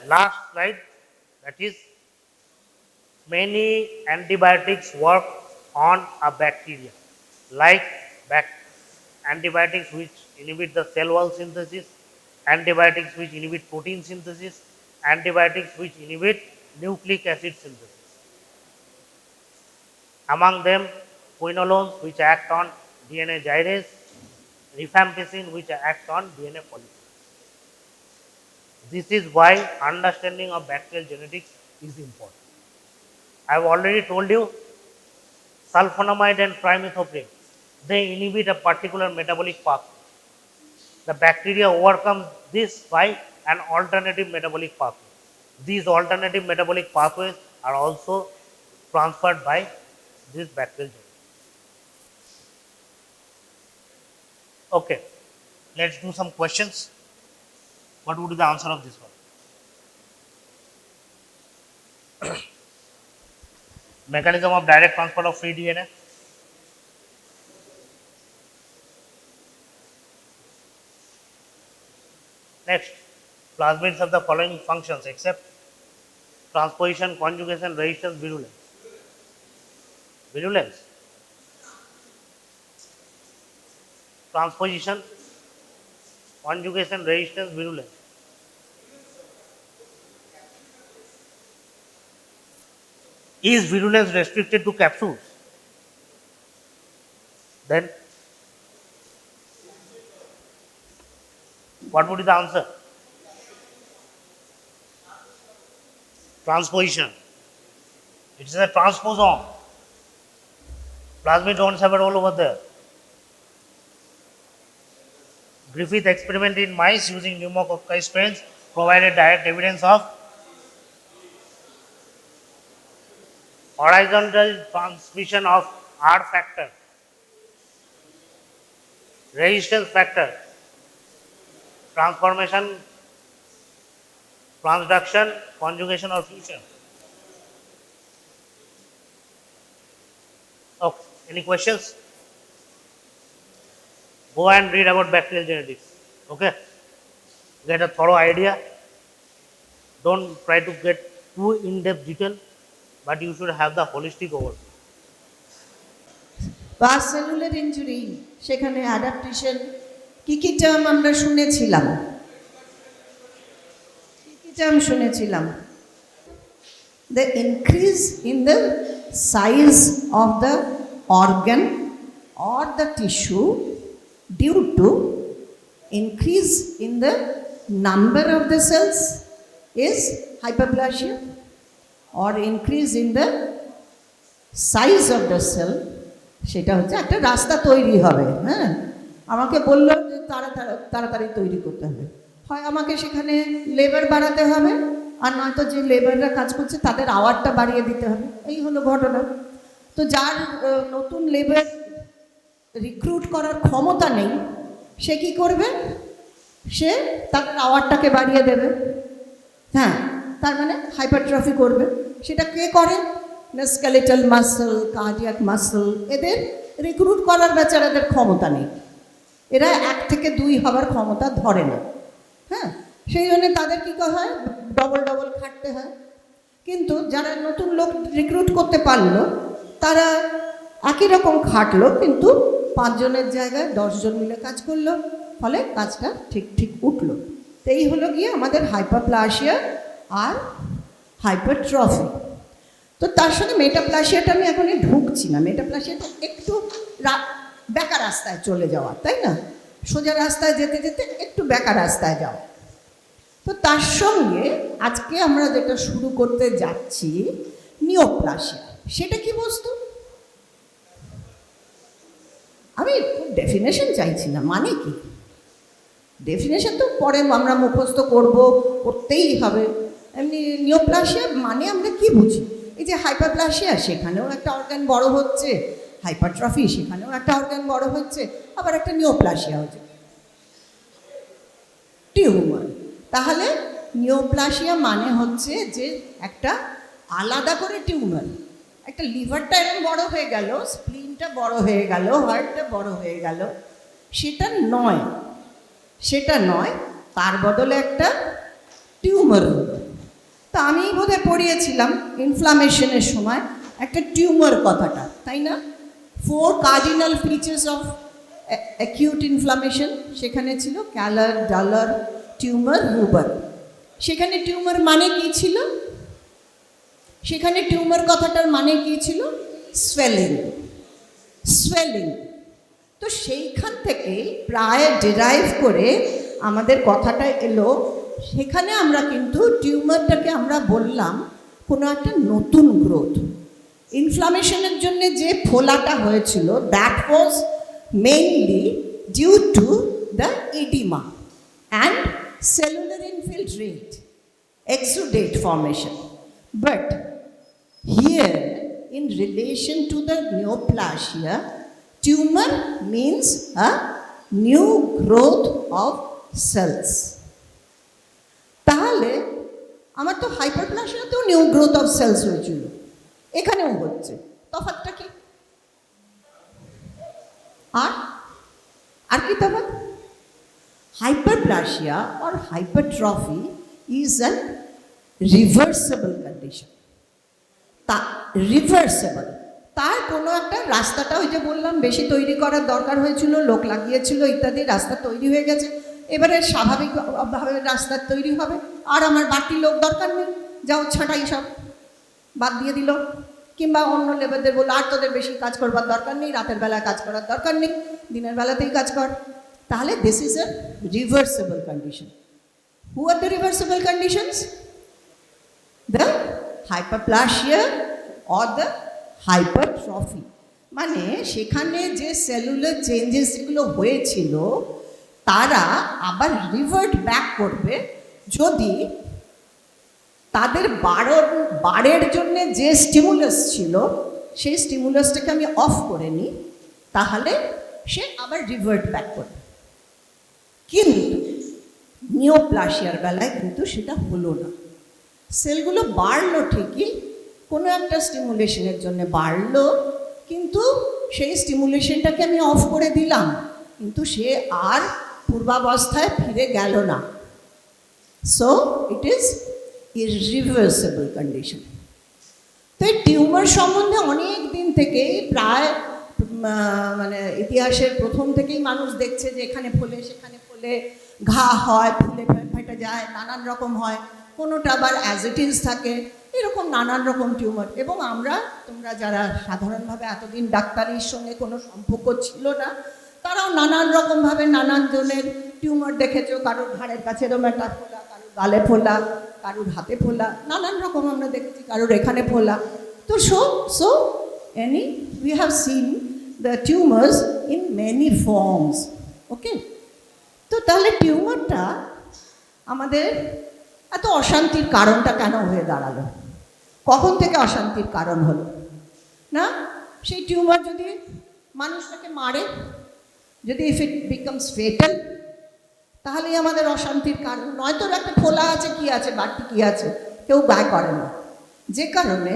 Last slide, that is many antibiotics work on a bacteria, like antibiotics which inhibit the cell wall synthesis, antibiotics which inhibit protein synthesis, antibiotics which inhibit nucleic acid synthesis. Among them, quinolones which act on DNA gyrase, rifampicin which acts on DNA polymerase. This is why understanding of bacterial genetics is important. I have already told you sulfonamide and trimethoprim, they inhibit a particular metabolic pathway. The bacteria overcome this by an alternative metabolic pathway. These alternative metabolic pathways are also transferred by this bacterial genetics. Okay, let's do some questions. What would be the answer of this one? Mechanism of direct transfer of free DNA. Next, plasmids have the following functions except transposition, conjugation, resistance, virulence. Virulence, transposition, conjugation, resistance, virulence. Is virulence restricted to capsules? Then what would be the answer? Transposition. It is a transposon. Plasmid don't have a role over there. Griffith experiment in mice using pneumococci strains provided direct evidence of horizontal transmission of R factor, resistance factor, transformation, transduction, conjugation or fusion. Okay. Any questions? Go and read about bacterial genetics. Okay. Get a thorough idea. Don't try to get too in-depth detail, but you should have the holistic overview. বা cellular injury, সেখানে adaptation, কি term আমরা শুনেছিলাম, কি term শুনেছিলাম? The increase in the size of the organ or the tissue due to increase in the number of the cells is hyperplasia, or increase in the size of the cell, সেটা হচ্ছে একটা রাস্তা তৈরি হবে। হ্যাঁ, আমাকে বললো যে তাড়াতাড়ি তৈরি করতে হবে, হয় আমাকে সেখানে লেবার বাড়াতে হবে, আর নয়তো যে লেবাররা কাজ করছে তাদের আওয়ারটা বাড়িয়ে দিতে হবে। এই হলো ঘটনা। তো যার নতুন লেবার রিক্রুট করার ক্ষমতা নেই, সে কি করবে? সে তাদের আওয়ারটাকে বাড়িয়ে দেবে। হ্যাঁ, তার মানে হাইপারট্রফি করবে। সেটা কে করে? না স্কেলেটাল মাসল, কার্ডিয়াক মাসল, এদের রিক্রুট করার বেচারাদের ক্ষমতা নেই, এরা 1 থেকে 2 হবার ক্ষমতা ধরে না। হ্যাঁ, সেই জন্য তাদের কী হয়? ডবল খাটতে হয়। কিন্তু যারা নতুন লোক রিক্রুট করতে পারলো, তারা একই রকম খাটলো, কিন্তু 5 জনের জায়গায় 10 জন মিলে কাজ করলো, ফলে কাজটা ঠিক ঠিক উঠলো। তো এই হলো গিয়ে আমাদের হাইপারপ্লাসিয়া আর হাইপারট্রফি। তো তার সঙ্গে মেটাপ্লাসিয়াটা আমি এখনই ঢুকছি না, মেটাপ্লাসিয়াটা একটু বেকার রাস্তায় চলে যাওয়া, তাই না? সোজা রাস্তায় যেতে যেতে একটু বেকার রাস্তায় যাওয়া। তো তার সঙ্গে আজকে আমরা যেটা শুরু করতে যাচ্ছি, নিওপ্লাসিয়া। সেটা কি বস্তু? আমি ডেফিনেশন চাইছি না, মানে কি ডেফিনেশন তো পরে আমরা মুখস্থ করতেই হবে। এমনি নিওপ্লাসিয়া মানে আমরা কি বুঝি? এই যে হাইপারপ্লাসিয়া, সেখানেও একটা অর্গান বড় হচ্ছে, হাইপারট্রফি, সেখানেও একটা অর্গান বড় হচ্ছে, আবার একটা নিওপ্লাসিয়া হচ্ছে, টিউমার। তাহলে নিওপ্লাসিয়া মানে হচ্ছে যে একটা আলাদা করে টিউমার, একটা লিভারটা এরকম বড় হয়ে গেল, স্প্লিনটা বড় হয়ে গেল, হার্টটা বড় হয়ে গেল, সেটা নয়, সেটা নয়, তার বদলে একটা টিউমার হলো। তা আমি বোধহয় পড়িয়েছিলাম ইনফ্লামেশনের সময় একটা টিউমার কথাটা, তাই না? 4 cardinal features of acute inflammation সেখানে ছিল, ক্যালার, ডালার, টিউমার, রুবার। সেখানে টিউমার মানে কি ছিল? সেখানে টিউমার কথাটার মানে কি ছিল? Swelling, swelling. তো সেইখান থেকে প্রায় ডিরাইভ করে আমাদের কথাটা এলো। সেখানে আমরা কিন্তু টিউমারটাকে আমরা বললাম কোনো একটা নতুন গ্রোথ। ইনফ্লামেশনের জন্য যে ফোলাটা হয়েছিল, that was mainly due to the oedema and cellular infiltrate, exudate formation. But here, in relation to the neoplasia, tumor means a new growth of cells. তাহলে আমার তো হাইপারপ্লাসিয়াতেও নিউ গ্রোথ অফ সেলস হয়েছিল, এখানেও হচ্ছে, তফাৎটা কি? আর আর কি তফাৎ? Hyperplasia or hypertrophy is a reversible condition. তা রিভার্সেবল, তার কোনো একটা রাস্তাটা, ওই যে বললাম বেশি তৈরি করার দরকার হয়েছিল, লোক লাগিয়েছিল ইত্যাদি, রাস্তা তৈরি হয়ে গেছে, এবারে স্বাভাবিকভাবে রাস্তা তৈরি হবে, আর আমার বাড়তি লোক দরকার নেই, যাও ছাঁটাই সব বাদ দিয়ে দিল, কিংবা অন্য লেবারদের বললো আর তোদের বেশি কাজ করবার দরকার নেই, রাতের বেলা কাজ করার দরকার নেই, দিনের বেলাতেই কাজ কর। তাহলে this is a reversible condition. Who are the reversible conditions? The hyperplasia or the hypertrophy. মানে সেখানে যে সেলুলার চেঞ্জেস যেগুলো হয়েছিল তারা আবার রিভার্ট ব্যাক করবে যদি তাদের বাড়ের জন্যে যে স্টিমুলাস ছিল সেই স্টিমুলাসটাকে আমি অফ করে নিই, তাহলে সে আবার রিভার্ট ব্যাক করবে। কিন্তু নিওপ্লাসিয়ার বেলায় কিন্তু সেটা হলো না। সেলগুলো বাড়লো ঠিকই, কোনো একটা স্টিমুলেশনের জন্য বাড়লো, কিন্তু সেই স্টিমুলেশনটাকে আমি অফ করে দিলাম, কিন্তু সে আর পূর্বাবস্থায় ফিরে গেল না। So it is irreversible condition. তো এই টিউমার সম্বন্ধে অনেক দিন থেকেই, প্রায় মানে ইতিহাসের প্রথম থেকেই মানুষ দেখছে যে এখানে ফোলে, সেখানে ফোলে, ঘা হয়, ফুলে ফেটে যায়, নানান রকম হয়, কোনোটা আবার অ্যাজ ইট ইজ থাকে, এরকম নানান রকম টিউমার। এবং তোমরা যারা সাধারণভাবে এতদিন ডাক্তারির সঙ্গে কোনো সম্পর্ক ছিল না, তারাও নানান রকমভাবে নানান জনের টিউমার দেখেছো, কারোর ঘাড়ের কাছে এরকম একটা ফোলা, কারোর গালে ফোলা, কারোর হাতে ফোলা, নানান রকম আমরা দেখেছি, কারোর এখানে ফোলা। তো so we have seen the tumors in many forms. ওকে, তো তাহলে টিউমারটা আমাদের এত অশান্তির কারণটা কেন হয়ে দাঁড়ালো? কখন থেকে অশান্তির কারণ হলো? না, সেই টিউমার যদি মানুষটাকে মারে, যদি ইফ ইট বিকামস ফেটাল, তাহলেই আমাদের অশান্তির কারণ। নয়তো একটা ফোলা আছে, কি আছে, বাড়তি কি আছে, কেউ গায়ে করে না। যে কারণে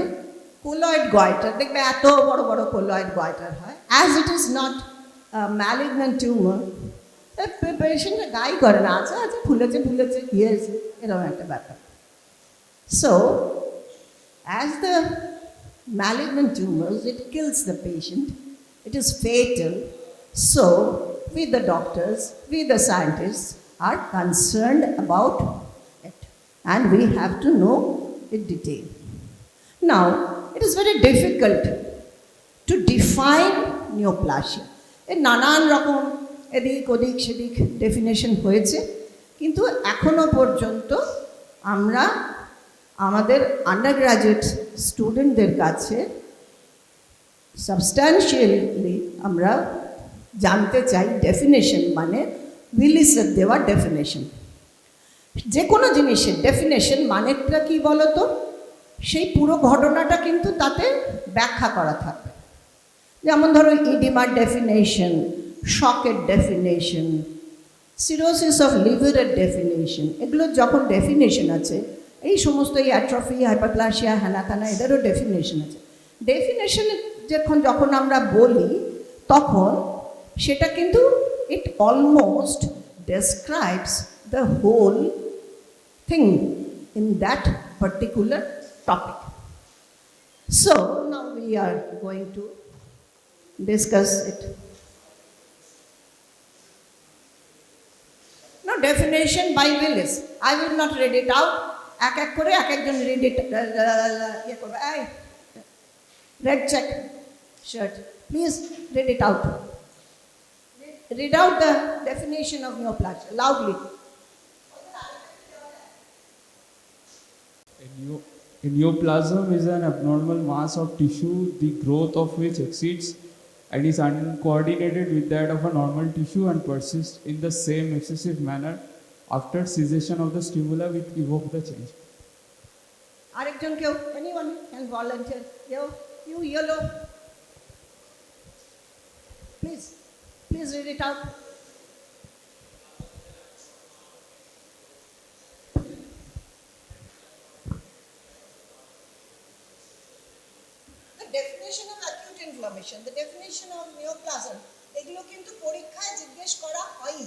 কোলয়েড গয়টার, দেখবে এত বড় বড় কোলয়েড গয়টার হয়, as it is not malignant tumour, পেশেন্টরা গায়ে করে না, আছে আছে ফুলেছে গিয়েছে, এরকম একটা ব্যাপার। So as the malignant tumors, it kills the patient, it is fatal. So, we the doctors, we the scientists are concerned about it and we have to know in detail. Now, it is very difficult to define neoplasia. এর নানান রকম এদিক ওদিক সেদিক definition হয়েছে, কিন্তু এখনো পর্যন্ত আমরা আমাদের আন্ডারগ্রাজুয়েট স্টুডেন্টদের কাছে সাবস্ট্যান্সিয়ালি আমরা জানতে চাই ডেফিনেশন, মানে উইলিসের দেওয়া ডেফিনেশন। যে কোনো জিনিসের ডেফিনেশন মানেটা কি বলতো, সেই পুরো ঘটনাটা কিন্তু তাতে ব্যাখ্যা করা থাকবে। যেমন ধরো ইডিমার ডেফিনেশন, শকের ডেফিনেশন, সিরোসিস অফ লিভারের ডেফিনেশন, এগুলো যখন ডেফিনেশন আছে, এই সমস্ত এই অ্যাট্রফি, হাইপারপ্লাসিয়া, হ্যানাতানা, এদেরও ডেফিনেশন আছে। ডেফিনেশন যখন আমরা বলি তখন সেটা কিন্তু it almost describes the whole thing in that particular topic. So now we are going to discuss it. Now definition by Willis. I will not read it out. এক এক করে এক একজন read it. Red check shirt. Please read it out. Read out the definition of neoplasia loudly. A neoplasm is an abnormal mass of tissue, the growth of which exceeds and is uncoordinated with that of a normal tissue and persists in the same excessive manner after cessation of the stimuli which evoke the change. আরেকজন কেউ, anyone can volunteer? You yellow. Please read it out. Definition of acute inflammation, the definition of neoplasm, এগুলো কিন্তু পরীক্ষায় জিজ্ঞেস করা হয়।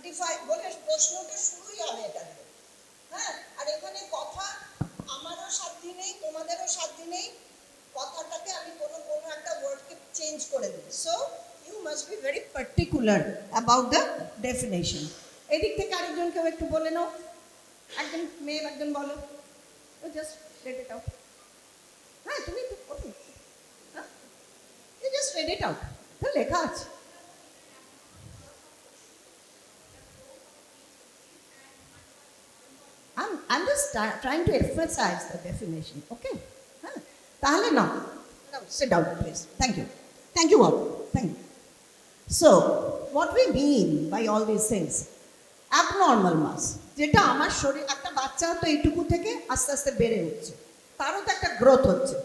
Define বলে প্রশ্নটা শুরুই হবে এটা দিয়ে। হ্যাঁ, আর এখানে কথা আমারও সাধ্য নেই, তোমাদেরও সাধ্য নেই, কথাটাকে আমি কোনো একটা ওয়ার্ডকে চেঞ্জ করে দিই। So you must be very particular about the definition. এদিক থেকে আরেকজন কেউ একটু বলে নাও, একজন মেয়ে একজন বলো, জাস্ট রেড ইট আউট। হ্যাঁ, তুমি তো you just read it out. তো লেখা আছে। I'm just trying to emphasize the definition, okay? হ্যাঁ, তাহলে না, sit down please. Thank you all. Thank you. So what we mean by all these things, abnormal mass, যেটা আমার শরীর, একটা বাচ্চা তো এইটুকু থেকে আস্তে আস্তে বেড়ে উঠছে, তারও তো একটা গ্রোথ হচ্ছে,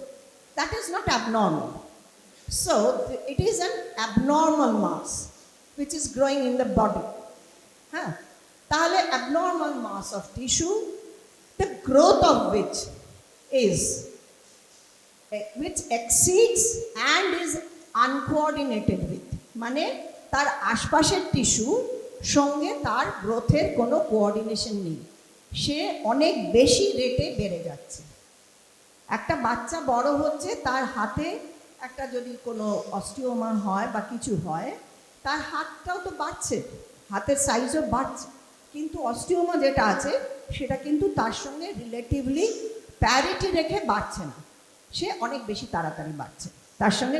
that is not abnormal. So it is an abnormal mass which is growing in the body. হ্যাঁ, তাহলে abnormal mass of tissue, the growth of which exceeds and is uncoordinated with, মানে তার আশপাশের টিস্যু সঙ্গে তার গ্রোথের কোনো কোঅর্ডিনেশন নেই, সে অনেক বেশি রেটে বেড়ে যাচ্ছে। একটা বাচ্চা বড় হচ্ছে, তার হাতে একটা যদি কোনো অস্টিওমা হয় বা কিছু হয়, তার হাতটাও তো বাড়ছে, হাতের সাইজও বাড়ছে, কিন্তু অস্টিওমা যেটা আছে সেটা কিন্তু তার সঙ্গে রিলেটিভলি প্যারিটি রেখে বাড়ছে না, সে অনেক বেশি তাড়াতাড়ি বাড়ছে, তার সঙ্গে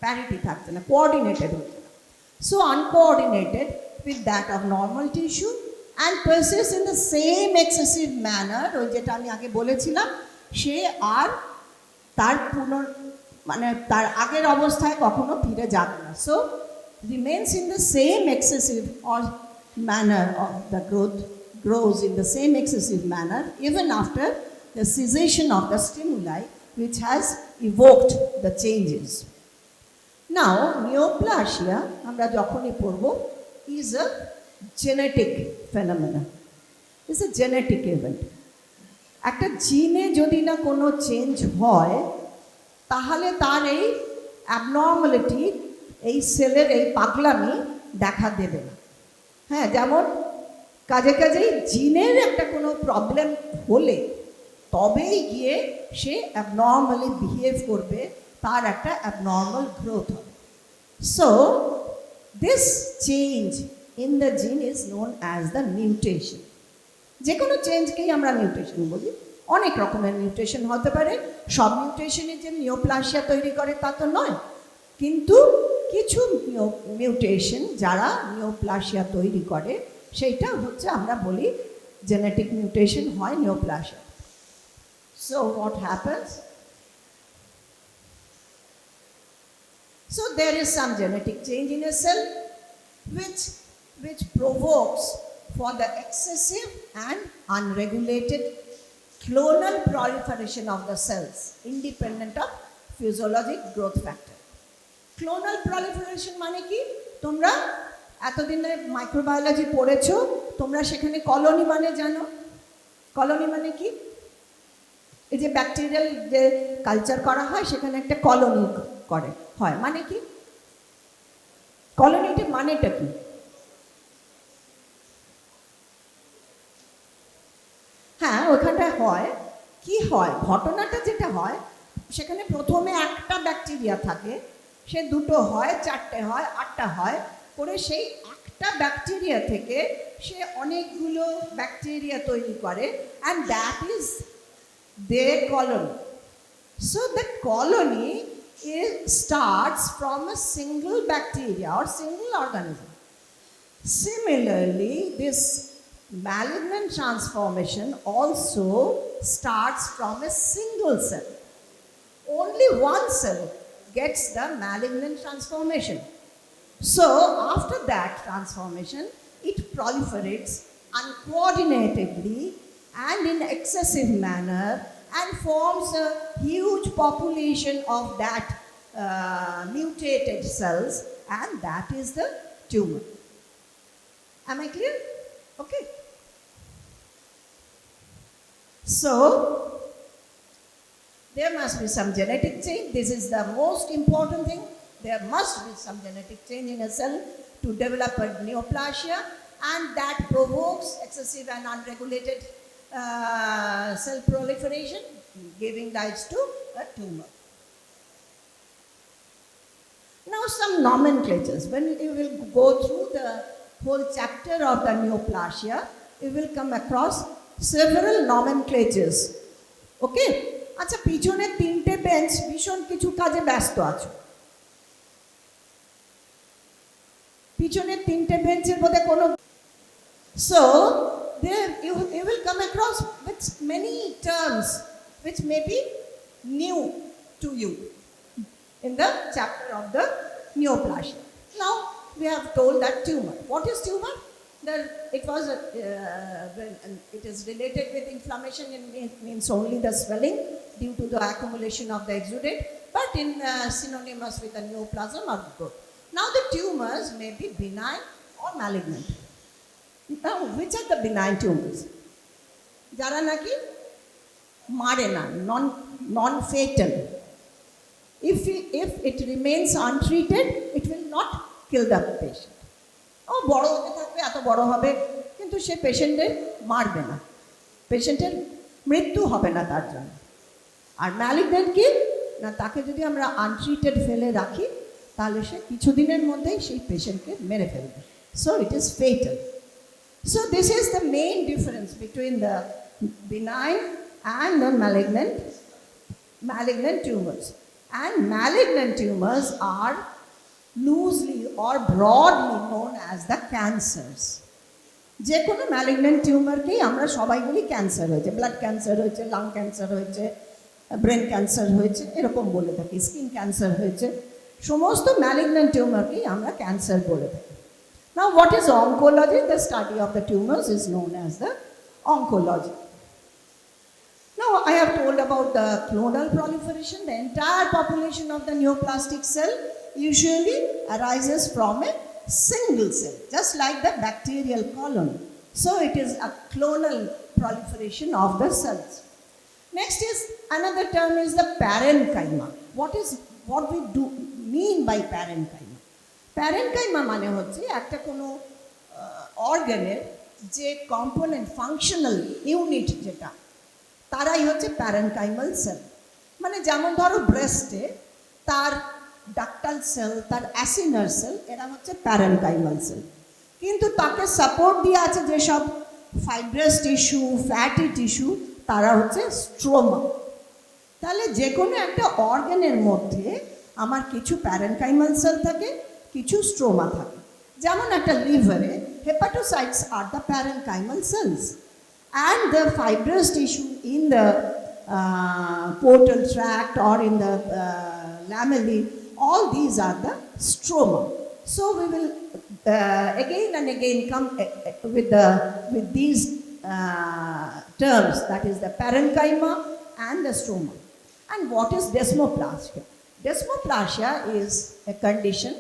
প্যারিটি থাকছে না, কোঅর্ডিনেটেড হচ্ছে না। So আনকোঅর্ডিনেটেড with that of normal tissue and persist in the same excessive manner, ওই যেটা আমি আগে বলেছিলাম, সে আর তার মানে তার আগের অবস্থায় কখনো ফিরে যাবে না। So remains in the same excessive or manner of the grows in the same excessive manner even after the cessation of the stimuli which has evoked the changes. Now neoplasia আমরা যখনই পড়ব is a genetic phenomenon, is a genetic event. একটা জিনে যদি না কোনো change হয় তাহলে তার এই অ্যাবনর্মালিটি, এই সেলের এই পাগলামি দেখা দেবে না। হ্যাঁ, যেমন কাজেই জিনের একটা কোনো প্রবলেম হলে তবেই গিয়ে সে অ্যাবনর্মালি বিহেভ করবে, তার একটা অ্যাবনর্মাল গ্রোথ হবে। So this change in the gene is known as the mutation. যে কোনো চেঞ্জকেই আমরা মিউটেশন বলি। অনেক রকমের মিউটেশন হতে পারে, সব মিউটেশনে যে নিওপ্লাসিয়া তৈরি করে তা তো নয়, কিন্তু কিছু মিউটেশন যারা নিওপ্লাসিয়া তৈরি করে সেইটা হচ্ছে আমরা বলি জেনেটিক মিউটেশন হয় neoplasia. So what happens? So there is some genetic change in a cell which provokes for the excessive and unregulated clonal proliferation of the cells independent of physiologic growth factor. Clonal proliferation মানে কি? তোমরা এতদিনে microbiology পড়েছো, তোমরা সেখানে colony মানে জানো। Colony মানে কি? এই যে ব্যাকটেরিয়াল যে কালচার করা হয় সেখানে একটা কলোনি করে হয়, মানে কি? কলোনিটা মানেটা কি? হ্যাঁ, ওখানটা হয় কি হয়, ঘটনাটা যেটা হয় সেখানে প্রথমে একটা ব্যাকটেরিয়া থাকে, সে দুটো হয়, চারটে হয়, আটটা হয় করে সেই একটা ব্যাকটেরিয়া থেকে সে অনেকগুলো ব্যাকটেরিয়া তৈরি করে, and that is their colony. So the colony starts from a single bacteria or single organism. Similarly, this malignant transformation also starts from a single cell. Only one cell gets the malignant transformation. So after that transformation, it proliferates uncoordinatedly and in excessive manner and forms a huge population of that mutated cells, and that is the tumor. Am I clear? Okay. So there must be some genetic change. This is the most important thing. There must be some genetic change in a cell to develop a neoplasia, and that provokes excessive and unregulated cell proliferation, giving rise to a tumor. Now some nomenclatures. When you will go through the whole chapter of the neoplasia, you will come across several nomenclatures. Okay? আচ্ছা, পিছনে তিনটে bench ভীষণ কিছু কাজে ব্যস্ত আছো। পিছনে তিনটে বেঞ্চের মধ্যে কোনো so there you will come across with many terms which may be new to you in the chapter of the neoplasia. Now we have told that tumor. What is tumor? It is related with inflammation. It means only the swelling due to the accumulation of the exudate, but in synonymous with the neoplasm or growth. Now the tumors may be benign or malignant. Now which are the benign tumors? যারা নাকি মারে না, non-fatal. If it remains untreated, it will not kill the patient. ও বড় হতে থাকবে, এত বড় হবে, কিন্তু সে পেশেন্টের মারবে না, পেশেন্টের মৃত্যু হবে না তার জন্য। আর ম্যালিগন্যান্ট কি না, তাকে যদি আমরা আনট্রিটেড ফেলে রাখি তাহলে সে কিছুদিনের মধ্যেই সেই পেশেন্টকে মেরে ফেলবে। So it is fatal. So this is the main difference between the benign and the malignant tumors. And malignant tumors are loosely or broadly known as the cancers. যে কোনো ম্যালিগন্যান্ট টিউমারকেই আমরা সবাই বলি ক্যান্সার হয়েছে, ব্লাড ক্যান্সার হয়েছে, lung cancer হয়েছে, brain cancer হয়েছে, এরকম বলে থাকি, স্কিন ক্যান্সার হয়েছে, সমস্ত ম্যালিগন্যান্ট টিউমারকেই আমরা ক্যান্সার বলে থাকি। Now what is oncology? The study of the tumors is known as the oncology. Now I have told about the clonal proliferation. The entire population of the neoplastic cell usually arises from a single cell, just like the bacterial colony. So it is a clonal proliferation of the cells. Next is another term is the parenchyma. What we do mean by parenchyma? Parenchyma মানে হচ্ছে একটা কোনো অর্গানের যে component functional unit যেটা তারাই হচ্ছে parenchymal sell. মানে যেমন ধরো ব্রেস্টে তার ডাক্টাল সেল, তার অ্যাসিনার সেল, এরা হচ্ছে প্যারেনকাইমাল সেল। কিন্তু তাকে সাপোর্ট দিয়ে আছে যেসব ফাইব্রাস টিস্যু, ফ্যাটি টিস্যু, তারা হচ্ছে স্ট্রোমা। তাহলে যে কোনো একটা অর্গানের মধ্যে আমার কিছু প্যারেনকাইমাল সেল থাকে, কিছু স্ট্রোমা থাকে। যেমন একটা লিভারে hepatocytes are the parenchymal cells, and the fibrous tissue in the portal tract or in the lamellae, all these are the stroma. So we will again and again come with these terms, that is the parenchyma and the stroma. And what is desmoplasia? Desmoplasia is a condition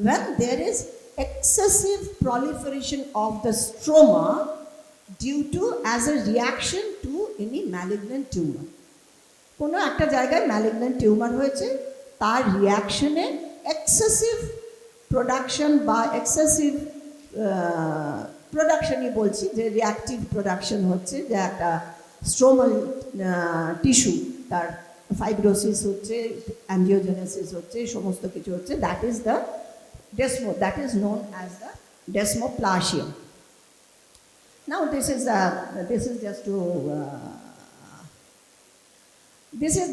when there is excessive proliferation of the stroma due to as a reaction to any malignant tumor. কোনো একটা জায়গায় malignant tumour হয়েছে, তার রিয়াকশনে excessive production বা excessive প্রোডাকশনই বলছি, যে রিয়াক্টিভ প্রোডাকশন হচ্ছে, যে একটা স্ট্রোমাল টিস্যু তার ফাইব্রোসিস হচ্ছে, অ্যাঞ্জিওজেনেসিস হচ্ছে, সমস্ত কিছু হচ্ছে, that is the that is known as the desmoplasia. Now this is just to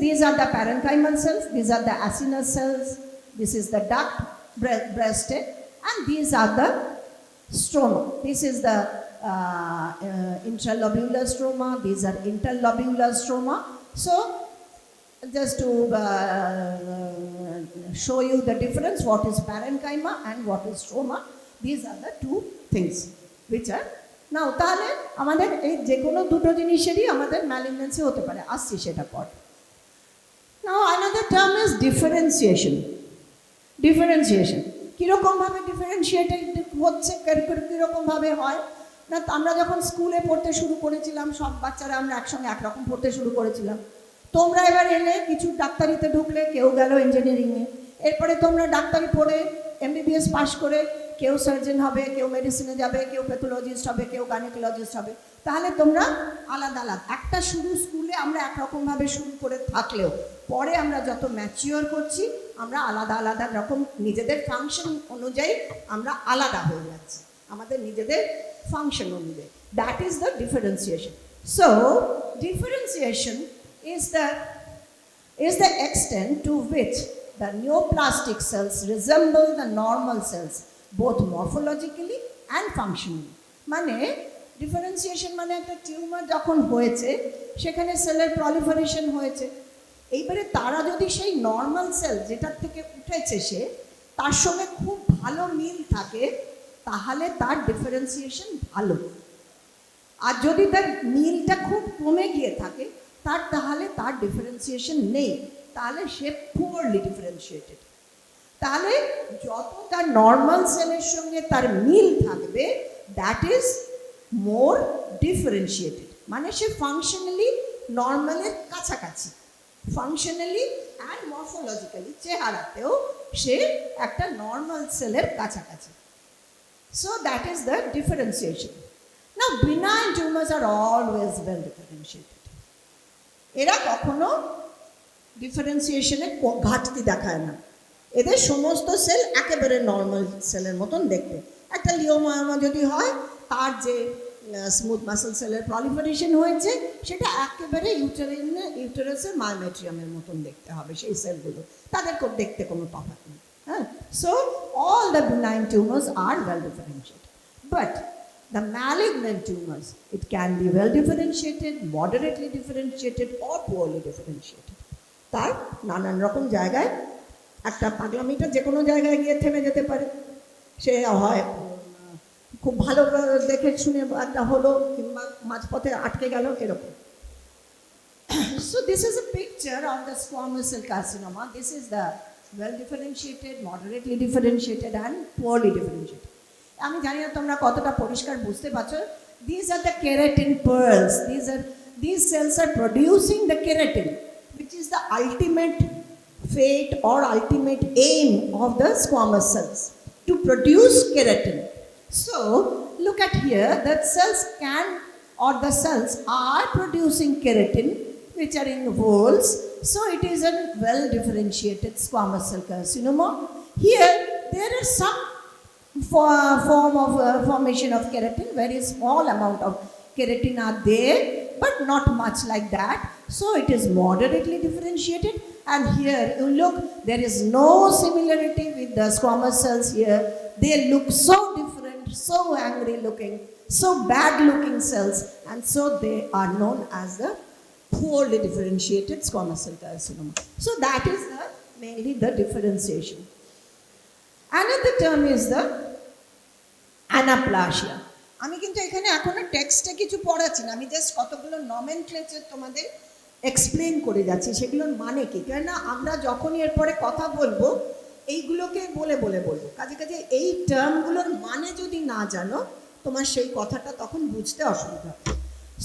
these are the parenchymal cells, these are the acinar cells, this is the duct breasted, and these are the stroma. This is the intralobular stroma, these are interlobular stroma. So just to show you the difference, what is parenchyma and what is stroma, these are the two things which are. নাও তাহলে আমাদের এই যে কোনো দুটো জিনিসেরই আমাদের malignancy হতে পারে, আসছি সেটা পর। Now another term is differentiation. Differentiation কীরকমভাবে ডিফারেন্সিয়েটেড হচ্ছে, কীরকমভাবে হয় না, আমরা যখন স্কুলে পড়তে শুরু করেছিলাম, সব বাচ্চারা আমরা একসঙ্গে একরকম পড়তে শুরু করেছিলাম। তোমরা এবার এলে, কিছু ডাক্তারিতে ঢুকলে, কেউ গেল ইঞ্জিনিয়ারিংয়ে, এরপরে তোমরা ডাক্তারি পড়ে MBBS পাশ করে কেউ সার্জন হবে, কেউ মেডিসিনে যাবে, কেউ প্যাথোলজিস্ট হবে, কেউ গাইনোকোলজিস্ট হবে। তাহলে তোমরা আলাদা আলাদা একটা শুরু স্কুলে আমরা একরকমভাবে শুরু করে থাকলেও পরে আমরা যত ম্যাচিওর করছি আমরা আলাদা আলাদা রকম নিজেদের ফাংশন অনুযায়ী আমরা আলাদা হয়ে যাচ্ছি, আমাদের নিজেদের ফাংশন অনুযায়ী। That is the differentiation. So differentiation is the extent to which the neoplastic cells resemble the normal cells both morphologically and functionally. মানে ডিফারেন্সিয়েশন মানে একটা টিউমার যখন হয়েছে, সেখানে সেলের প্রলিফারেশন হয়েছে, এইবারে তারা যদি সেই নর্মাল সেল যেটার থেকে উঠেছে সে, তার সঙ্গে খুব ভালো মিল থাকে, তাহলে তার ডিফারেন্সিয়েশন ভালো। আর যদি তার মিলটা খুব কমে গিয়ে থাকে, তাহলে তার ডিফারেন্সিয়েশন নেই, তাহলে সে পুয়ারলি ডিফারেন্সিয়েটেড। তাহলে যত তার নর্মাল সেলের সঙ্গে তার মিল থাকবে, দ্যাট ইজ মোর ডিফারেন্সিয়েটেড, মানে সে ফাংশনালি নর্মালের কাছাকাছি, ফাংশনালি অ্যান্ড মরফোলজিক্যালি চেহারাতেও সে একটা নর্মাল সেলের কাছাকাছি। So that is the differentiation. Now benign tumors are always well differentiated. এরা কখনো ডিফারেন্সিয়েশনে ঘাটতি দেখায় না, এদের সমস্ত সেল একেবারে নর্মাল সেলের মতন দেখতে। একটা লিওমায়োমা যদি হয়, তার যে স্মুথ মাসেল সেলের প্রলিফারেশন হয়েছে, সেটা একেবারে ইউটেরাসের মায়োমেট্রিয়ামের মতন দেখতে হবে সেই সেলগুলো, তাদের দেখতে কোনো তফাৎ নেই। হ্যাঁ, so all the benign tumors are well differentiated, but the malignant tumors, it can be well differentiated, moderately differentiated or poorly differentiated. তার নানান রকম জায়গায় একটা পাগলামিটা যে কোনো জায়গায় গিয়ে থেমে যেতে পারে, সে হয় খুব ভালো দেখে শুনে একটা হলো, কিংবা মাঝপথে আটকে গেল, এরকম। So this is a picture of the squamous cell carcinoma. This is the well differentiated, moderately differentiated and poorly differentiated. আমি জানি না তোমরা কতটা পরিষ্কার বুঝতে পারছো। These are the keratin pearls. These cells are producing the keratin, which is the ultimate fate or ultimate aim of the squamous cells, to produce keratin. So look at here, that cells can or the cells are producing keratin, which are in whorls. So it is a well differentiated squamous cell carcinoma. Here there is some form of formation of keratin, very small amount of keratin are there, but not much like that. So it is moderately differentiated. And here you look, there is no similarity with the squamous cells here. They look so different, so angry looking, so bad looking cells, and so they are known as the poorly differentiated squamous cell carcinoma. So that is mainly the differentiation. Another term is the anaplasia. আমি কিন্তু এখানে এখনো টেক্সটে কিছু পড়াচ্ছি না, আমি just কতগুলো নমেনক্লেচার তোমাদের এক্সপ্লেন করে যাচ্ছি সেগুলোর মানে কি, কেননা আমরা যখনই এরপরে কথা বলবো এইগুলোকে বলে বলে বলবো, কাজে কাজে এই টার্মগুলোর মানে যদি না জানো তোমার সেই কথাটা তখন বুঝতে অসুবিধা হবে।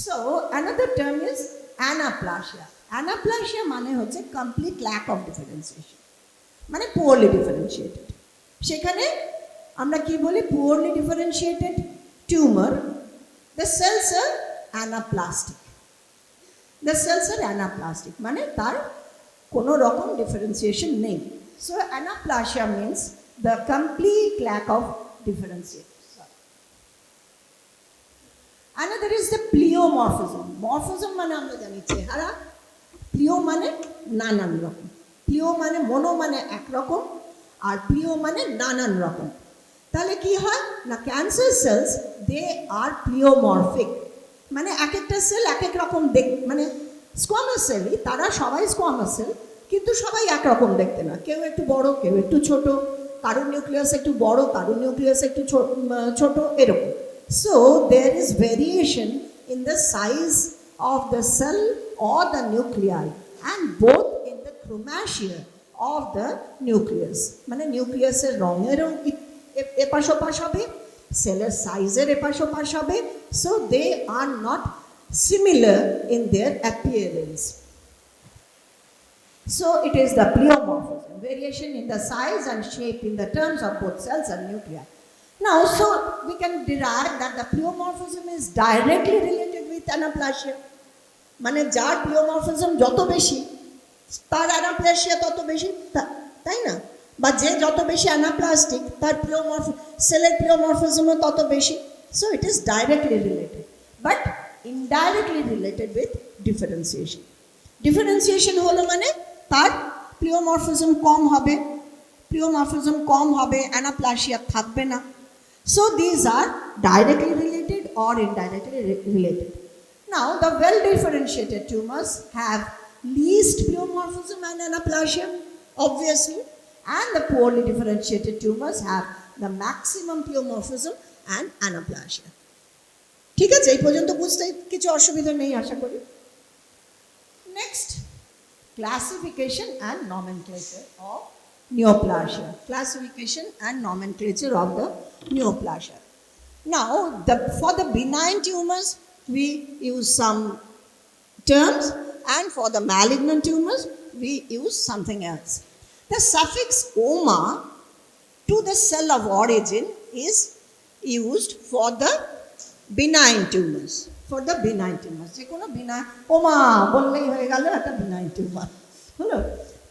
So another term is anaplasia. Anaplasia মানে হচ্ছে কমপ্লিট ল্যাক অফ ডিফারেন্সিয়েশন, মানে পুয়ারলি ডিফারেন্সিয়েটেড। সেখানে আমরা কি বলি, poorly differentiated tumour, the cells are anaplastic. The cells are anaplastic মানে তার কোনো রকম ডিফারেন্সিয়েশন নেই। So anaplasia means the complete lack of differentiation. Another is the pleomorphism. Morphism মানে আমরা জানি চেহারা, প্লিও মানে নানান রকম। প্লিও মানে মনো মানে একরকম, আর প্লিও মানে নানান রকম। তাহলে কি হয় না, ক্যান্সার সেলস দে আর প্লিওমরফিক, মানে এক একটা সেল এক এক রকম মানে স্কোয়ামাস সেলই, তারা সবাই স্কোয়ামাস সেল, কিন্তু সবাই একরকম দেখতে না, কেউ একটু বড় কেউ একটু ছোট, কারোর নিউক্লিয়াস একটু বড় কারোর নিউক্লিয়াস একটু ছোট, এরকম। So there is variation in the size of the cell or the nuclei, and both in the chromatia of the nucleus. মানে নিউক্লিয়াসের রঙেরও এপাশ ওপাশ হবে, সেলের সাইজের এপাশ ওপাশ হবে। So they are not similar in their appearance. So it is the pleomorphism, variation in the size and shape in the terms of both cells and nuclei. Now, so we can derive that the pleomorphism is directly related with anaplasia. মানে যার প্লিওমরফিজম যত বেশি তার অ্যানাপ্লাসিয়া তত বেশি, তাই না? বা যে যত বেশি অ্যানাপ্লাস্টিক তার সেলের প্লিওমরফিজমও তত বেশি। So it is directly related, but indirectly related with differentiation. Differentiation হলো মানে তার প্লিওমরফিজম কম হবে, প্লিওমরফিজম কম হবে, অ্যানাপ্লাসিয়া থাকবে না। So these are directly related or indirectly related. Now the well differentiated tumors have least pleomorphism and anaplasia, obviously, and the poorly differentiated tumors have the maximum pleomorphism and anaplasia. ঠিক আছে, এই পর্যন্ত বুঝতে কিছু অসুবিধা নেই আশা করি। Next, classification and nomenclature of neoplasia. Classification and nomenclature of the neoplasia. Now, for the benign tumors, we use some terms, and for the malignant tumors, we use something else. The suffix "oma" to the cell of origin is used for the benign tumors. For the benign tumors, যে কোনো benign "oma" বললেই হয়ে গেল একটা benign tumor, হলো?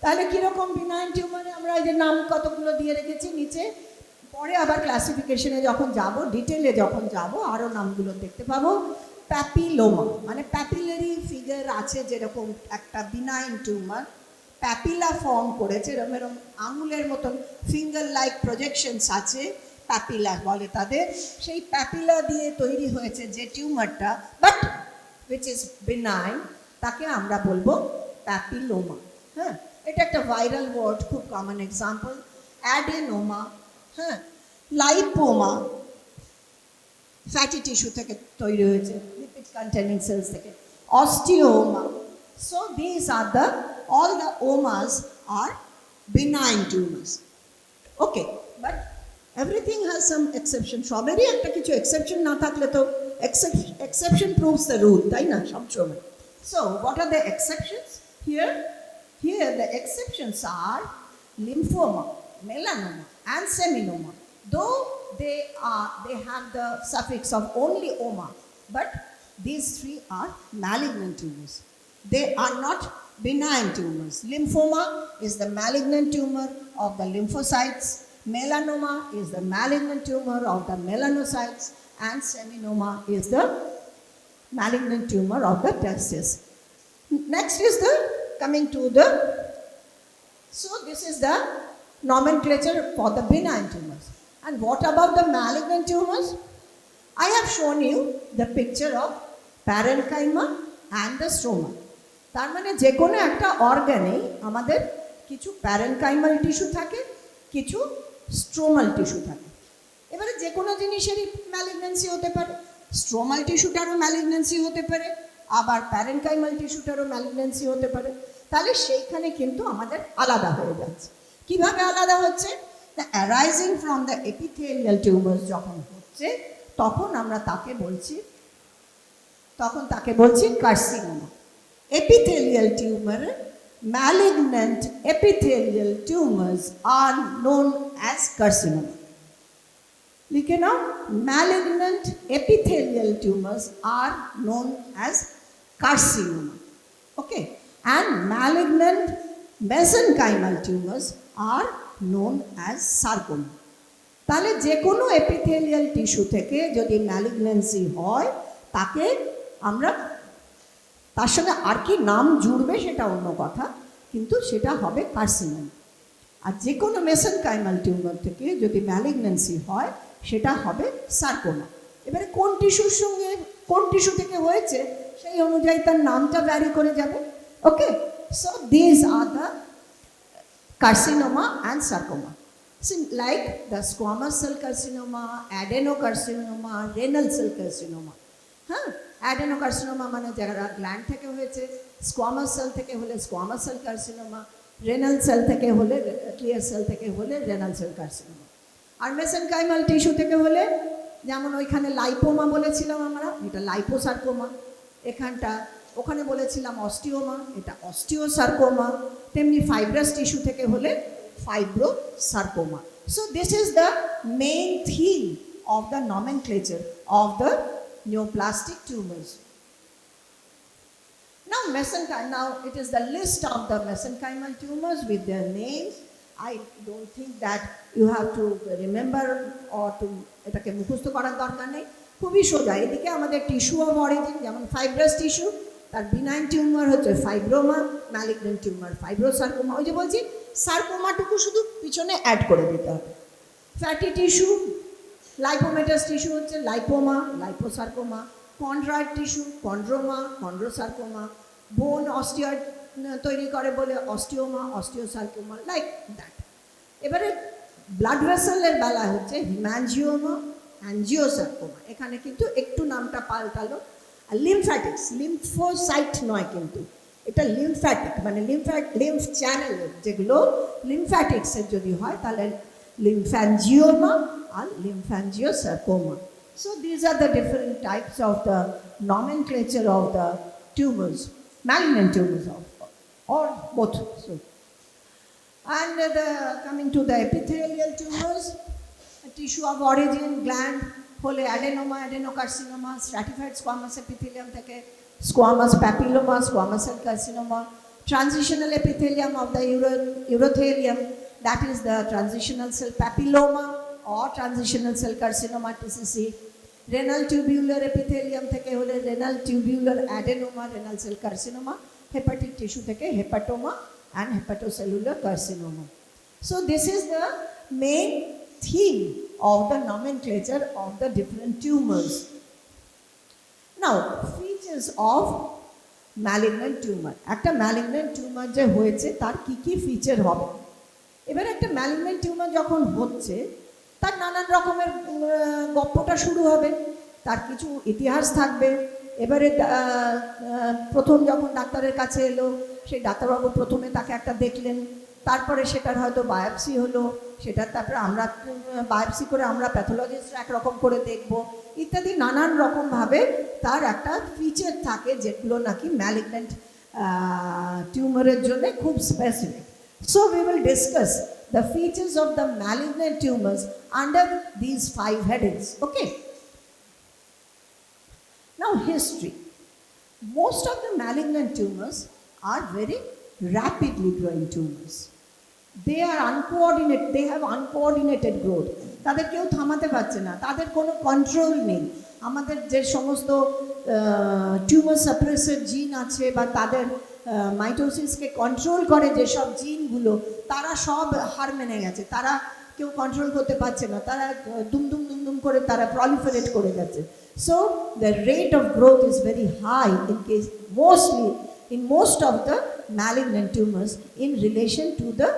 তাহলে কীরকম benign টিউমারে আমরা এই যে নাম কতগুলো দিয়ে রেখেছি নিচে, পরে আবার ক্লাসিফিকেশনে যখন যাব, ডিটেলে যখন যাব আরও নামগুলো দেখতে পাবো। প্যাপিলোমা মানে প্যাপিলারি ফিগার আছে, যেরকম একটা বিনাইন টিউমার প্যাপিলা ফর্ম করেছে, এরকম এরকম আঙুলের মতন ফিঙ্গার লাইক প্রজেকশনস আছে, প্যাপিলা বলে তাদের। সেই প্যাপিলা দিয়ে তৈরি হয়েছে যে টিউমারটা, বাট উইচ ইজ বিনাইন, তাকে আমরা বলবো প্যাপিলোমা। হ্যাঁ, এটা একটা ভাইরাল ওয়ার্ড, খুব কমন এক্সাম্পল অ্যাডেনোমা, হ্যাঁ, লাইপোমা ফ্যাটি টিস্যু থেকে তৈরি হয়েছে, লিপিড কন্টেনিং সেলস থেকে, osteoma. So this are the all the omas are benign tumors. Okay, but everything has some exception. সবেরই একটা কিছু এক্সেপশন না থাকলে তো এক্সেপশন প্রুভস দ্য রুল, তাই না, সবসময়। So what are the exceptions here? Here the exceptions are lymphoma, melanoma and seminoma. Though they have the suffix of only "oma", but These three are malignant tumors. They are not benign tumors. Lymphoma is the malignant tumor of the lymphocytes. Melanoma is the malignant tumor of the melanocytes. And seminoma is the malignant tumor of the testis. Next is so this is the nomenclature for the benign tumors. And what about the malignant tumors? I have shown you the picture of parenchyma and the stroma. তার মানে যে কোনো একটা অর্গানে আমাদের কিছু parenchymal tissue থাকে, কিছু stromal tissue থাকে। এবারে যে কোনো জিনিসেরই ম্যালিগন্যান্সি হতে পারে, স্ট্রোমাল টিস্যুটারও ম্যালিগন্যান্সি হতে পারে, আবার প্যারেনকাইমাল টিস্যুটারও ম্যালিগন্যান্সি হতে পারে। তাহলে সেইখানে কিন্তু আমাদের আলাদা হয়ে যাচ্ছে। কিভাবে আলাদা হচ্ছে? The arising from the epithelial tumours যখন হচ্ছে তখন আমরা তাকে বলছি carcinoma. Epithelial tumor, malignant epithelial tumors are known as carcinoma. लिखे ना, malignant epithelial tumors are known as carcinoma. Okay, and malignant mesenchymal tumors are known as sarcoma. তাহলে যে কোনো এপিথেলিয়াল টিস্যু থেকে যদি ম্যালিগন্যান্সি হয় তাকে আমরা তার সঙ্গে আর কি নাম জুড়বে সেটা অন্য কথা, কিন্তু সেটা হবে কার্সিনোমা। আর যে কোনো মেসেনকাইমাল টিউমার থেকে যদি ম্যালিগন্যান্সি হয় সেটা হবে সার্কোমা। এবারে কোন টিস্যুর সঙ্গে কোন টিস্যু থেকে হয়েছে সেই অনুযায়ী তার নামটা ভ্যারি করে যাবে। Okay, so this are the carcinoma and sarcoma, like the squamous cell carcinoma, adenocarcinoma, renal cell carcinoma. হ্যাঁ, অ্যাডেনোকার্সিনোমা মানে যারা গ্ল্যান্ড থেকে হয়েছে, স্কোয়ামাস সেল থেকে হলে squamous cell carcinoma, renal cell থেকে হলে ক্লিয়ার সেল থেকে হলে রেনাল সেল কার্সিনোমা। আর মেসেনকাইমাল টিস্যু থেকে হলে যেমন ওইখানে লাইপোমা বলেছিলাম আমরা, এটা লাইপোসার্কোমা। ওখানে বলেছিলাম অস্টিওমা, এটা অস্টিওসার্কোমা। তেমনি ফাইব্রাস টিস্যু থেকে হলে fibrosarcoma. So this is the main theme of the nomenclature of the neoplastic tumors. Now it is the list of the mesenchymal tumors with their names. I don't think that you have to remember or to এটাকে মুখস্থ করার দরকার নেই, খুবই সোজা। এদিকে আমাদের tissue of origin, যেমন ফাইব্রাস টিস্যু, তার বিনাইন টিউমার হচ্ছে ফাইব্রোমা, ম্যালিগন্যান্ট টিউমার ফাইব্রোসার্কোমা। ওই যে বলছি সার্কোমাটুকু শুধু পিছনে অ্যাড করে দিতে হবে। ফ্যাটি টিস্যু, লাইপোমেটাস টিস্যু হচ্ছে লাইপোমা, লাইপোসার্কোমা। কন্ড্রয়েড টিস্যু কন্ড্রোমা, কন্ড্রোসার্কোমা। বোন অস্টিয়য়েড তৈরি করে বলে অস্টিওমা, অস্টিওসার্কোমা, লাইক দ্যাট। এবারে ব্লাড ভেসেলের বেলা হচ্ছে হিম্যাঞ্জিওমা, অ্যাঞ্জিওসার্কোমা। এখানে কিন্তু একটু নামটা পাল্টালো। আর লিমফ্যাটিক্স, লিম্ফোসাইট নয় কিন্তু, এটা লিমফ্যাটিক, মানে লিম্ফ চ্যানেলের যেগুলো লিমফ্যাটিক্সের যদি হয় তাহলে lymphangioma and lymphangiosarcoma. So these are the different types of the nomenclature of the tumors, malignant tumors or both. So, and coming to the epithelial tumors, tissue of origin, gland, hole adenoma, adenocarcinoma, stratified squamous epithelium থেকে squamous papilloma, squamous cell carcinoma, transitional epithelium of the urothelium, that is the transitional cell papilloma or transitional cell carcinoma TCC. Renal tubular epithelium থেকে হলে renal tubular adenoma, renal cell carcinoma. Hepatic tissue থেকে hepatoma and hepatocellular carcinoma. So this is the main theme of the nomenclature of the different tumors. Now, features of malignant tumor. একটা malignant tumor যে হয়েছে তার কি feature হবে। এবার একটা malignant tumour যখন হচ্ছে তার নানান রকমের গল্পটা শুরু হবে, তার কিছু ইতিহাস থাকবে। এবারে প্রথম যখন ডাক্তারের কাছে এলো, সেই ডাক্তারবাবু প্রথমে তাকে একটা দেখলেন, তারপরে সেটার হয়তো বায়োপসি হলো, সেটার তারপরে আমরা বায়োপসি করে আমরা প্যাথোলজিস্টরা একরকম করে দেখব, ইত্যাদি নানান রকমভাবে তার একটা ফিচার থাকে যেগুলো নাকি ম্যালিগন্যান্ট টিউমারের জন্য খুব specific. So we will discuss the features of the malignant tumors under these 5 headings. Okay. Now, history. Most of the malignant tumors are very rapidly growing tumors. They are uncoordinated, they have uncoordinated growth. তাদের কেউ থামাতে পারছে না, তাদের কোনো control নেই। আমাদের যে সমস্ত টিউমার সাপ্রেসর জিন আছে বা তাদের মাইটোসিসকে কন্ট্রোল করে যেসব জিনগুলো, তারা সব হার মেনে গেছে, তারা কেউ কন্ট্রোল করতে পারছে না, তারা দুমদুম দুমদুম করে তারা প্রলিফারেট করে যাচ্ছে। So the rate of growth is very high in case mostly in most of the malignant tumors in relation to the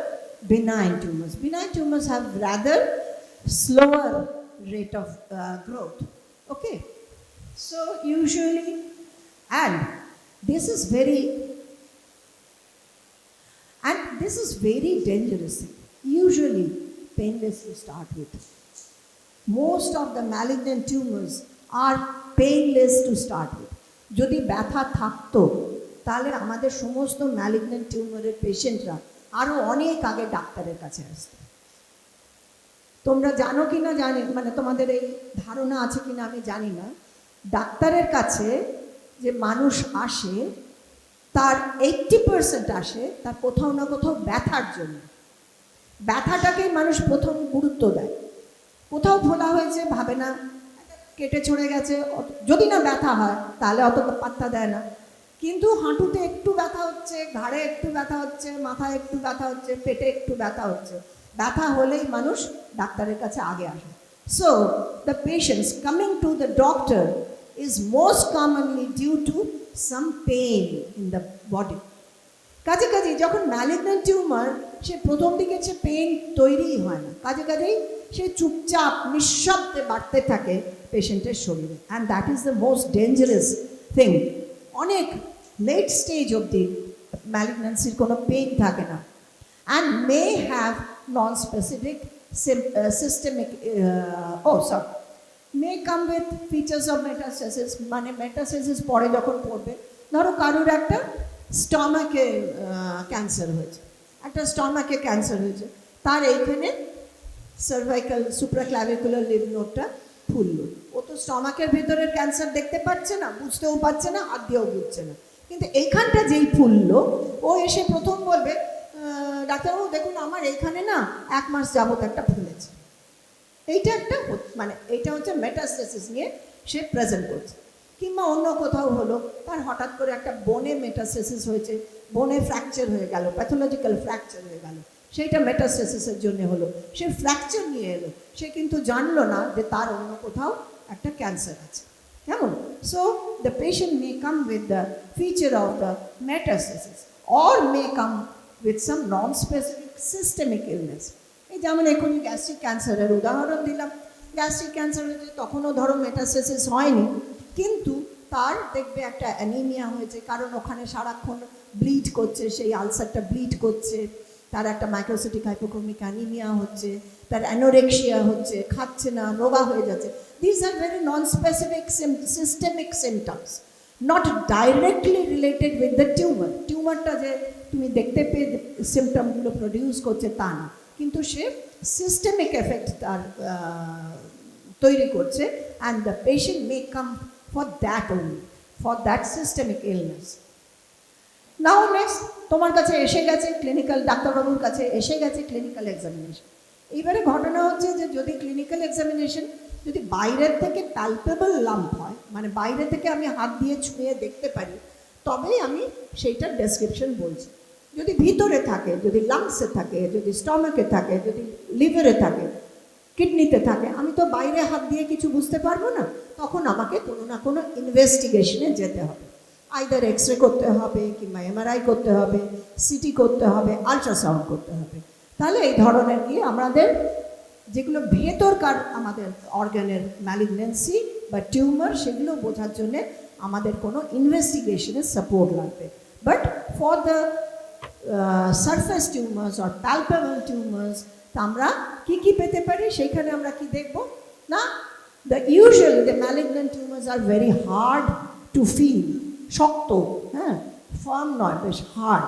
benign tumors. Benign tumors have rather slower rate of growth. Okay, so usually, and this is very dangerous. Usually painless to start with. Most of the malignant tumors are painless to start with. যদি ব্যথা থাকতো তাহলে আমাদের সমস্ত malignant টিউমারের পেশেন্টরা আরও অনেক আগে ডাক্তারের কাছে আসতো। তোমরা জানো কি না জানি, মানে তোমাদের এই ধারণা আছে কি না আমি জানি না, ডাক্তারের কাছে যে মানুষ আসে তার 80% আসে তার কোথাও না কোথাও ব্যথার জন্য। ব্যথাটাকেই মানুষ প্রথম গুরুত্ব দেয়। কোথাও ফোলা হয়েছে ভাবে না, কেটে ছড়ে গেছে, যদি না ব্যথা হয় তাহলে অত পাত্তা দেয় না। কিন্তু হাঁটুতে একটু ব্যথা হচ্ছে, ঘাড়ে একটু ব্যথা হচ্ছে, মাথায় একটু ব্যথা হচ্ছে, পেটে একটু ব্যথা হচ্ছে, ব্যথা হলেই মানুষ ডাক্তারের কাছে আগে আসে। So the patients coming to the doctor is most commonly due to some pain in the body. কাজেই যখন ম্যালিগন্যান্ট টিউমার, সে প্রথম দিকে সে পেইন তৈরিই হয় না, কাজেই সে চুপচাপ নিঃশব্দে বাড়তে থাকে পেশেন্টের শরীরে। And that is the most dangerous thing. অনেক লেট স্টেজ অবধি ম্যালিগন্যান্সির কোনো পেইন থাকে না, and may have non specific systemic may come with features of metastasis. মানে মেটাস্টেসিস পরে যখন পড়বে, ধরো কারুর একটা স্টমাকে ক্যান্সার হয়েছে, তার এইখানে সার্ভাইকাল সুপ্রাক্লাভিকুলার লিম্ফ নোডটা ফুললো। ও তো স্টমাকের ভেতরের ক্যান্সার দেখতে পাচ্ছে না, বুঝতেও পারছে না, হাত দিয়েও বুঝছে না, কিন্তু এইখানটা যেই ফুললো ও এসে প্রথম বলবে, ডাক্তারবাবু দেখুন আমার এইখানে না 1 মাস যাবত একটা ফুলেছে। এইটা একটা মানে এইটা হচ্ছে মেটাস্টেসিস নিয়ে সে প্রেজেন্ট করছে। কিংবা অন্য কোথাও হলো, তার হঠাৎ করে একটা বোনে মেটাস্টেসিস হয়েছে, বোনে ফ্র্যাকচার হয়ে গেল, প্যাথোলজিক্যাল ফ্র্যাকচার হয়ে গেল, সেইটা মেটাস্টেসিসের জন্য হলো, সে ফ্র্যাকচার নিয়ে এলো, সে কিন্তু জানলো না যে তার অন্য কোথাও একটা ক্যান্সার আছে। কেমন? So the patient may come with the feature of the metastasis or may come with some non specific systemic illness. এই যেমন এখনই গ্যাস্ট্রিক ক্যান্সারের উদাহরণ দিলাম। গ্যাস্ট্রিক ক্যান্সার হয়েছে, তখনও ধরো মেটাস্টেসিস হয়নি, কিন্তু তার দেখবে একটা অ্যানিমিয়া হয়েছে, কারণ ওখানে সারাক্ষণ ব্লিড করছে, সেই আলসারটা ব্লিড করছে, তার একটা মাইক্রোসিটিক হাইপোক্রোমিক অ্যানিমিয়া হচ্ছে, তার অ্যানোরেক্সিয়া হচ্ছে, খাচ্ছে না, রোগা হয়ে যাচ্ছে। This are very non specific systemic symptoms, not directly related with the tumour. টিউমারটা যে তুমি দেখতে পেয়ে সিমটমগুলো প্রডিউস করছে তা না, কিন্তু সে সিস্টেমিক এফেক্ট তার তৈরি করছে। And the patient may come for that only, for that systemic illness. Now next, তোমার কাছে এসে গেছে ক্লিনিক্যাল, ডাক্তারবাবুর কাছে এসে গেছে ক্লিনিক্যাল এক্সামিনেশন। এইবারে ঘটনা হচ্ছে যে যদি ক্লিনিক্যাল এক্সামিনেশন যদি বাইরের থেকে প্যালপেবল লাম্প হয়, মানে বাইরে থেকে আমি হাত দিয়ে ছুঁয়ে দেখতে পারি, তবেই আমি সেইটার ডেসক্রিপশন বলছি। যদি ভিতরে থাকে, যদি লাংসে থাকে, যদি স্টমাকে থাকে, যদি লিভারে থাকে, কিডনিতে থাকে, আমি তো বাইরে হাত দিয়ে কিছু বুঝতে পারবো না। তখন আমাকে কোনো না কোনো ইনভেস্টিগেশনে যেতে হবে। আইদার এক্সরে করতে হবে, কিংবা এমআরআই করতে হবে, সিটি করতে হবে, আলট্রাসাউন্ড করতে হবে। তাহলে এই ধরনের গিয়ে আমাদের যেগুলো ভেতরকার আমাদের অর্গানের ম্যালিগন্যান্সি বা টিউমার, সেগুলো বোঝার জন্যে আমাদের কোনো ইনভেস্টিগেশনের সাপোর্ট লাগবে। But for the surface tumours or palpable tumours আমরা কি পেতে পারি, সেইখানে আমরা কি দেখব না, usually the malignant tumors are very hard to feel, শক্ত, হ্যাঁ, ফার্ম নয়, বেশ হার্ড,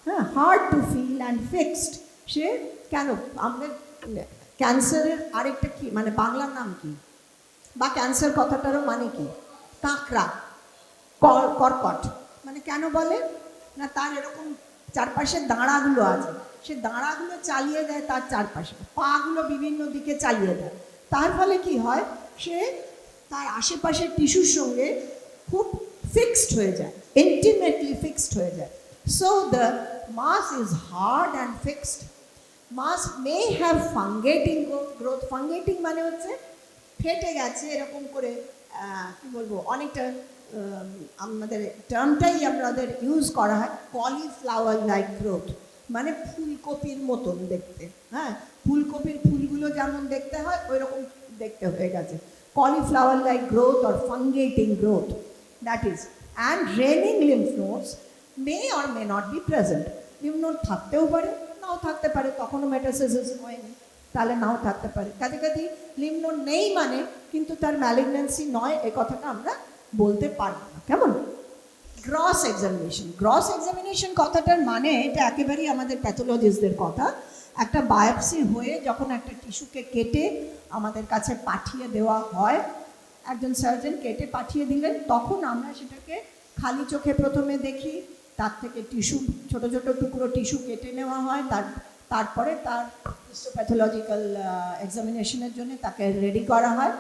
হ্যাঁ, hard to feel and fixed. সে কেন, আমাদের ক্যান্সারের আরেকটা কি মানে বাংলার নাম কি, বা ক্যান্সার কথাটারও মানে কি? কাঁকড়া, কর্কট, মানে কেন বলে না, তার এরকম চারপাশে দাঁড়াগুলো আছে, সে দাঁড়াগুলো চালিয়ে দেয় তার চারপাশে, পাগুলো বিভিন্ন দিকে চালিয়ে দেয়, তার ফলে কি হয়, সে তার আশেপাশের টিস্যুর সঙ্গে খুব ফিক্সড হয়ে যায়, ইন্টিমেটলি ফিক্সড হয়ে যায়। So the mass is hard and fixed. Mass may have fungating growth, fungating মানে হচ্ছে ফেটে গেছে এরকম করে, কি বলবো, অনেকটা আমাদের টার্মটাই আমাদের ইউজ করা হয় কলিফ্লাওয়ার লাইক গ্রোথ, মানে ফুলকপির মতন দেখতে, হ্যাঁ, ফুলকপির ফুলগুলো যেমন দেখতে হয় ওই রকম দেখতে হয়ে গেছে, cauliflower like growth or fungating growth, that is. And draining lymph nodes may or may not be present, lymph node থাকতেও পারে নাও থাকতে পারে, তখনও মেটাসিস হয়নি, তাহলে নাও থাকতে পারে, কাজে কাজে লিম্ফ নোড নেই মানে কিন্তু তার ম্যালিগন্যান্সি নয়, এই কথাটা আমরা বলতে পারবো না। কেমন? গ্রস এক্সামিনেশন, গ্রস এক্সামিনেশন কথাটার মানে এটা একেবারেই আমাদের প্যাথোলজিস্টদের কথা। একটা বায়োপসি হয়ে যখন একটা টিস্যুকে কেটে আমাদের কাছে পাঠিয়ে দেওয়া হয়, একজন সার্জন কেটে পাঠিয়ে দিলেন, তখন আমরা সেটাকে খালি চোখে প্রথমে দেখি, তার থেকে টিস্যু, ছোট ছোট টুকরো টিস্যু কেটে নেওয়া হয়, তারপরে তার হিস্টোপ্যাথোলজিক্যাল এক্সামিনেশনের জন্য তাকে রেডি করা হয়।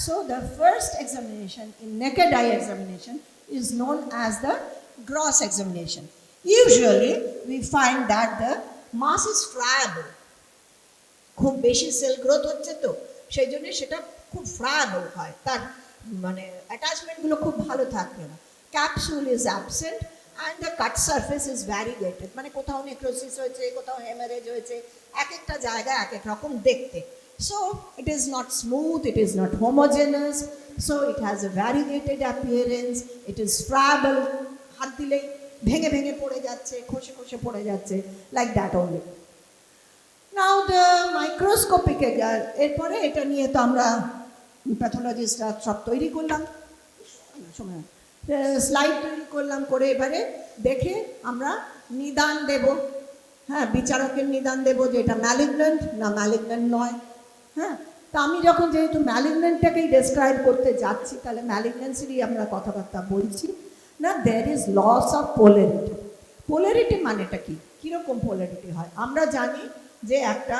So the first examination in naked eye examination is known as the gross examination. Usually we find that the mass is friable. খুব বেশি সেল গ্রোথ হচ্ছে তো সেই জন্য সেটা খুব ফ্রায়াবল হয়, তার মানে অ্যাটাচমেন্টগুলো খুব ভালো থাকবে না। Capsule is absent and the cut surface is variegated, মানে কোথাও নেক্রোসিস হয়েছে, কোথাও হেমারেজ হয়েছে, এক একটা জায়গায় এক এক রকম দেখতে। So it is not smooth, it is not homogeneous, so it has a variegated appearance, it is friable, হাত দিলেই ভেঙে ভেঙে পড়ে যাচ্ছে, খসে খসে পড়ে যাচ্ছে, like that only. Now the microscopic, এরপরে এটা নিয়ে তো আমরা প্যাথোলজিস্টরা সব তৈরি করলাম, সময় স্লাইড তৈরি করলাম, করে এবারে দেখে আমরা নিদান দেব, হ্যাঁ, বিচারকের নিদান দেব যে এটা ম্যালিগন্যান্ট না ম্যালিগন্যান্ট নয়। হ্যাঁ, তা আমি যখন যেহেতু ম্যালিগন্যান্টটাকেই ডেসক্রাইব করতে যাচ্ছি, তাহলে ম্যালিগন্যান্সিরই আমরা কথাবার্তা বলছি না। There is loss of polarity. Polarity মানেটা কি, কীরকম পোলারিটি হয়? আমরা জানি যে একটা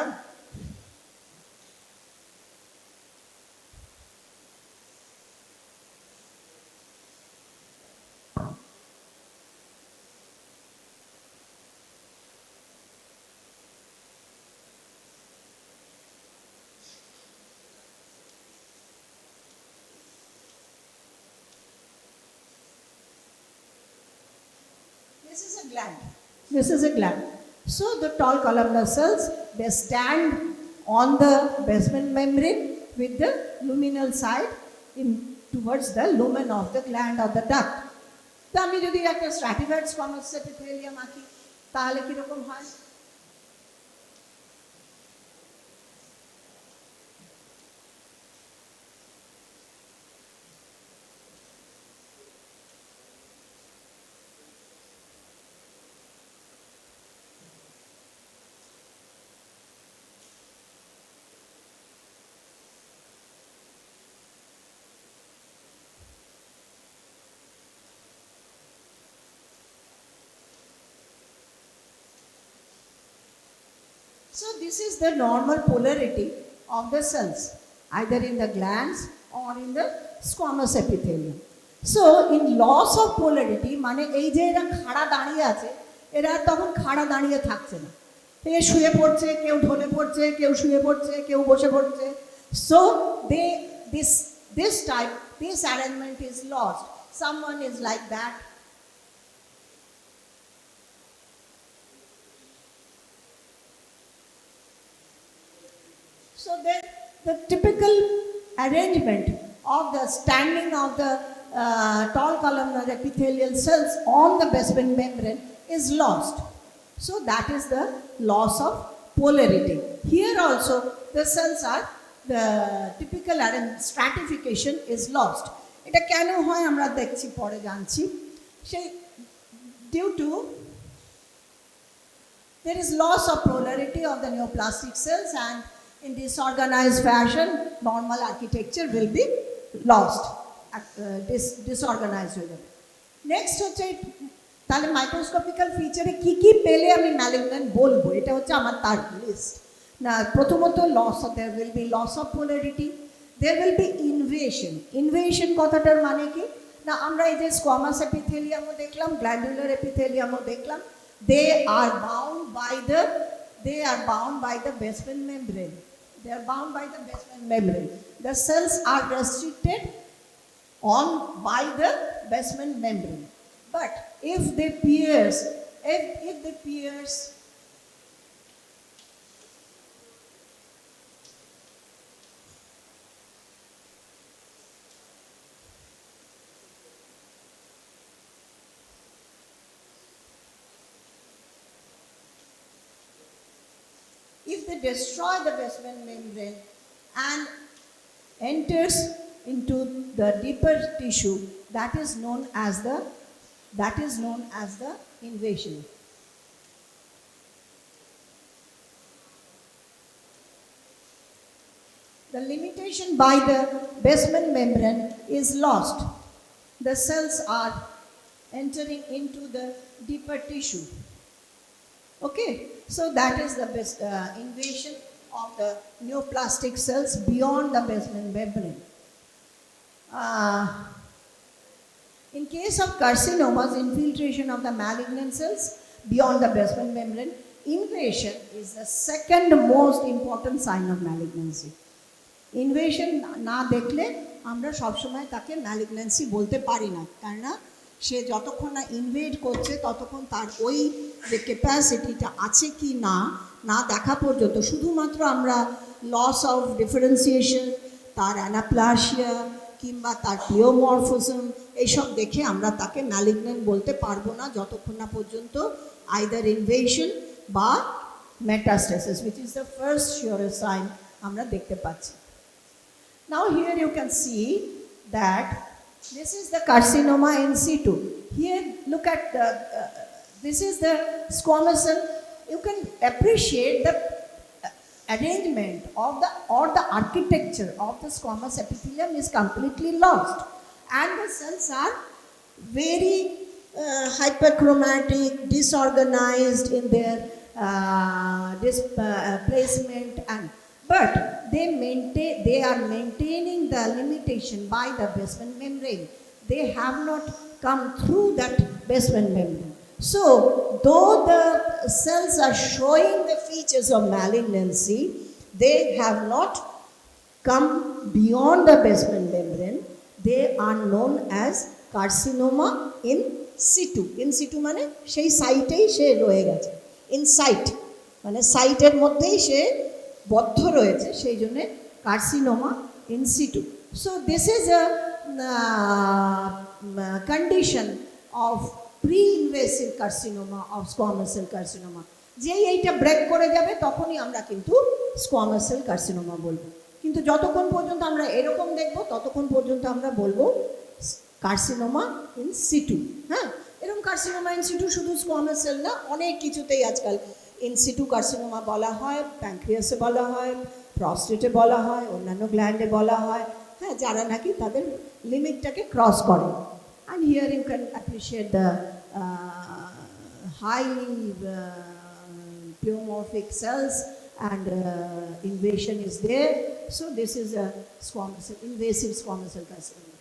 This is a gland. So the tall columnar cells, they stand on the basement membrane with the luminal side in towards the lumen of the gland or the duct. তো আমি যদি একটা stratified squamous epithelium আঁকি তাহলে কিরকম হয়? So this is the normal polarity of the cells, either in the glands or in the squamous epithelium. So in loss of polarity, মানে এই যে এরা খাড়া দাঁড়িয়ে আছে, এরা তখন খাড়া দাঁড়িয়ে থাকছে না, এ শুয়ে পড়ছে, কেউ ঢলে পড়ছে, কেউ শুয়ে পড়ছে, কেউ বসে পড়ছে। So this type, this arrangement is lost. Someone is like that. So the typical arrangement of the standing of the tall columnar epithelial cells on the basement membrane is lost. So that is the loss of polarity. Here also the cells are, the typical stratification is lost. এটা কেন হয় আমরা দেখছি, পরে জানছি। সেই due to there is loss of polarity of the neoplastic cells, and in disorganized fashion normal architecture will be lost. Disorganise হয়ে যাবে। নেক্সট হচ্ছে তাহলে মাইক্রোস্কোপিক্যাল ফিচারে কি কি পেলে আমি ম্যালিগন্যান্ট বলবো, এটা হচ্ছে আমার তার লিস্ট। না, প্রথমত there will be loss of polarity, there will be invasion. Invasion কথাটার মানে কি না, আমরা এই যে স্কোয়ামাস এপিথেলিয়ামও দেখলাম, গ্ল্যান্ডুলার এপিথেলিয়ামও দেখলাম, they are bound by the basement membrane. They are bound by the basement membrane. The cells are restricted by the basement membrane. But if they pierce, if they destroy the basement membrane and enters into the deeper tissue, that is known as the invasion. The limitation by the basement membrane is lost. The cells are entering into the deeper tissue. Okay, so that is the best invasion of the neoplastic cells beyond the basement membrane. In case of carcinomas, infiltration of the malignant cells beyond the basement membrane, invasion is the second most important sign of malignancy. Invasion না দেখলে আমরা সবসময় তাকে malignancy বলতে পারি না, কেননা সে যতক্ষণ না ইনভেড করছে ততক্ষণ তার ওই যে ক্যাপাসিটিটা আছে কি না দেখা পর্যন্ত শুধুমাত্র আমরা লস অফ ডিফারেন্সিয়েশন, তার অ্যানাপ্লাসিয়া কিংবা তার প্লিওমরফিজম এইসব দেখে আমরা তাকে ম্যালিগন্যান্ট বলতে পারবো না যতক্ষণ না পর্যন্ত আইদার ইনভেশন বা metastasis, which is the first sure sign আমরা দেখতে পাচ্ছি। Now here you can see that this is the carcinoma in situ. Here look at this is the squamous cell. You can appreciate the arrangement of the architecture of the squamous epithelium is completely lost, and the cells are very hyperchromatic, disorganized in their placement, but they are maintaining the limitation by the basement membrane. They have not come through that basement membrane. So, though the cells are showing the features of malignancy, they have not come beyond the basement membrane. They are known as carcinoma in situ. In situ মানে সেই সাইটেই সে রয়ে গেছে, in site মানে সাইটের মধ্যেই সে বদ্ধ রয়েছে, সেই জন্য carcinoma in situ. So this is a condition of pre invasive carcinoma of squamous cell carcinoma. যেই এইটা ব্রেক করে যাবে তখনই আমরা কিন্তু স্কোয়ামাস সেল কার্সিনোমা বলবো, কিন্তু যতক্ষণ পর্যন্ত আমরা এরকম দেখবো ততক্ষণ পর্যন্ত আমরা বলবো কার্সিনোমা ইন সিটু। হ্যাঁ, এরকম কার্সিনোমা ইন সিটু শুধু স্কোয়ামাস সেল না, অনেক কিছুতেই আজকাল ইনসিটু কার্সিনোমা বলা হয়, প্যানক্রিয়াসে বলা হয়, প্রস্টেটে বলা হয়, অন্যান্য গ্ল্যান্ডে বলা হয়, হ্যাঁ, যারা নাকি তাদের লিমিটটাকে ক্রস করে। And here you can appreciate the highly pleomorphic cells, and invasion is there. So this is a invasive squamous cell carcinoma.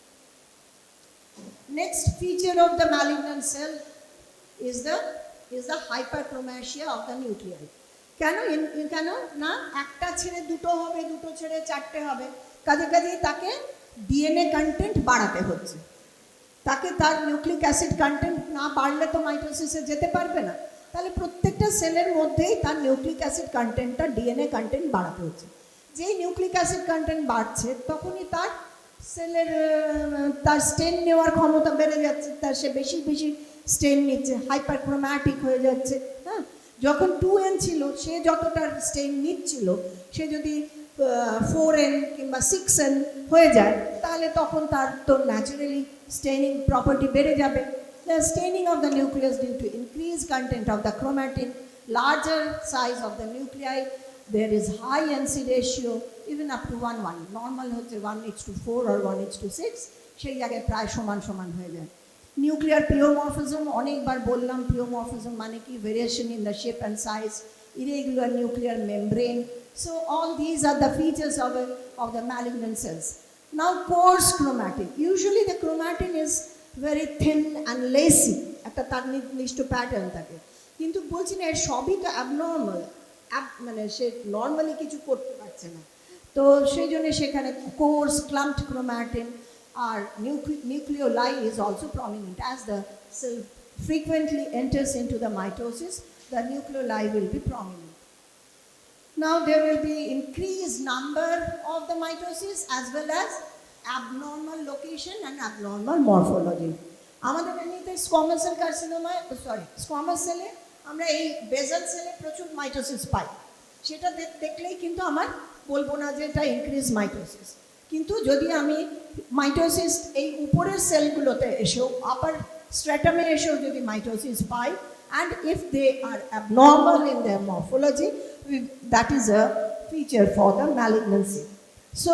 Next feature of the malignant cell is the hyperchromasia of the nuclei. কেন না একটা ছেড়ে দুটো হবে, দুটো ছেড়ে চারটে হবে, কাজেই তাকে ডিএনএ কন্টেন্ট বাড়াতে হচ্ছে। তাকে তার নিউক্লিক অ্যাসিড কন্টেন্ট না বাড়লে তো মাইটোসিসে যেতে পারবে না, তাহলে প্রত্যেকটা সেলের মধ্যেই তার নিউক্লিক অ্যাসিড কন্টেন্টটা ডিএনএ কন্টেন্ট বাড়াতে হচ্ছে। যেই নিউক্লিক অ্যাসিড কন্টেন্ট বাড়ছে তখনই তার সেলের তার স্টেন নেওয়ার ক্ষমতা বেড়ে যাচ্ছে, তার সে বেশি বেশি স্টেন নিচ্ছে, হাইপারক্রোম্যাটিক হয়ে যাচ্ছে। হ্যাঁ, যখন 2n ছিল সে যতটা স্টেন নিচ্ছিল, সে যদি 4n কিংবা 6n হয়ে যায় তাহলে তখন তার তো ন্যাচারালি স্টেনিং প্রপার্টি বেড়ে যাবে। The staining of the nucleus due to increased content of the chromatin, larger size of the nuclei, there is high NC ratio even up to 1:1. Normal হচ্ছে 1:4 or 1:6, সেই জায়গায় প্রায় সমান সমান হয়ে যায়। নিউক্লিয়ার প্লিওমরফিজম, অনেকবার বললাম প্লিওমরফিজম মানে কি, variation in the shape and size, irregular nuclear membrane. So all these are the features of the malignant cells. Now coarse chromatin. Usually the chromatin is very thin and lacy, একটা তার নির্দিষ্ট pattern থাকে, কিন্তু বলছি না এর সবই তো অ্যাবনর্মাল, মানে সে নর্মালি কিছু করতে পারছে না, তো সেই জন্য সেখানে কোর্স ক্লাম্পড chromatin আর nucleoli is also prominent. As the cell frequently enters into the mitosis, the nucleoli will be prominent. Now there will be increased number of the mitosis as well as abnormal location and abnormal morphology. আমাদের এমনিতে squamous cell carcinoma, squamous সেলে আমরা এই বেজাল সেলে প্রচুর mitosis পাই, সেটা দেখলেই কিন্তু আমার বলবো না যে এটা ইনক্রিজ মাইটোসিস, কিন্তু যদি আমি মাইটোসিস এই উপরের সেলগুলোতে এসেও আপার স্ট্র্যাটামে এসেও যদি mitosis pi, and if they are abnormal in their morphology, that is a feature for the malignancy. So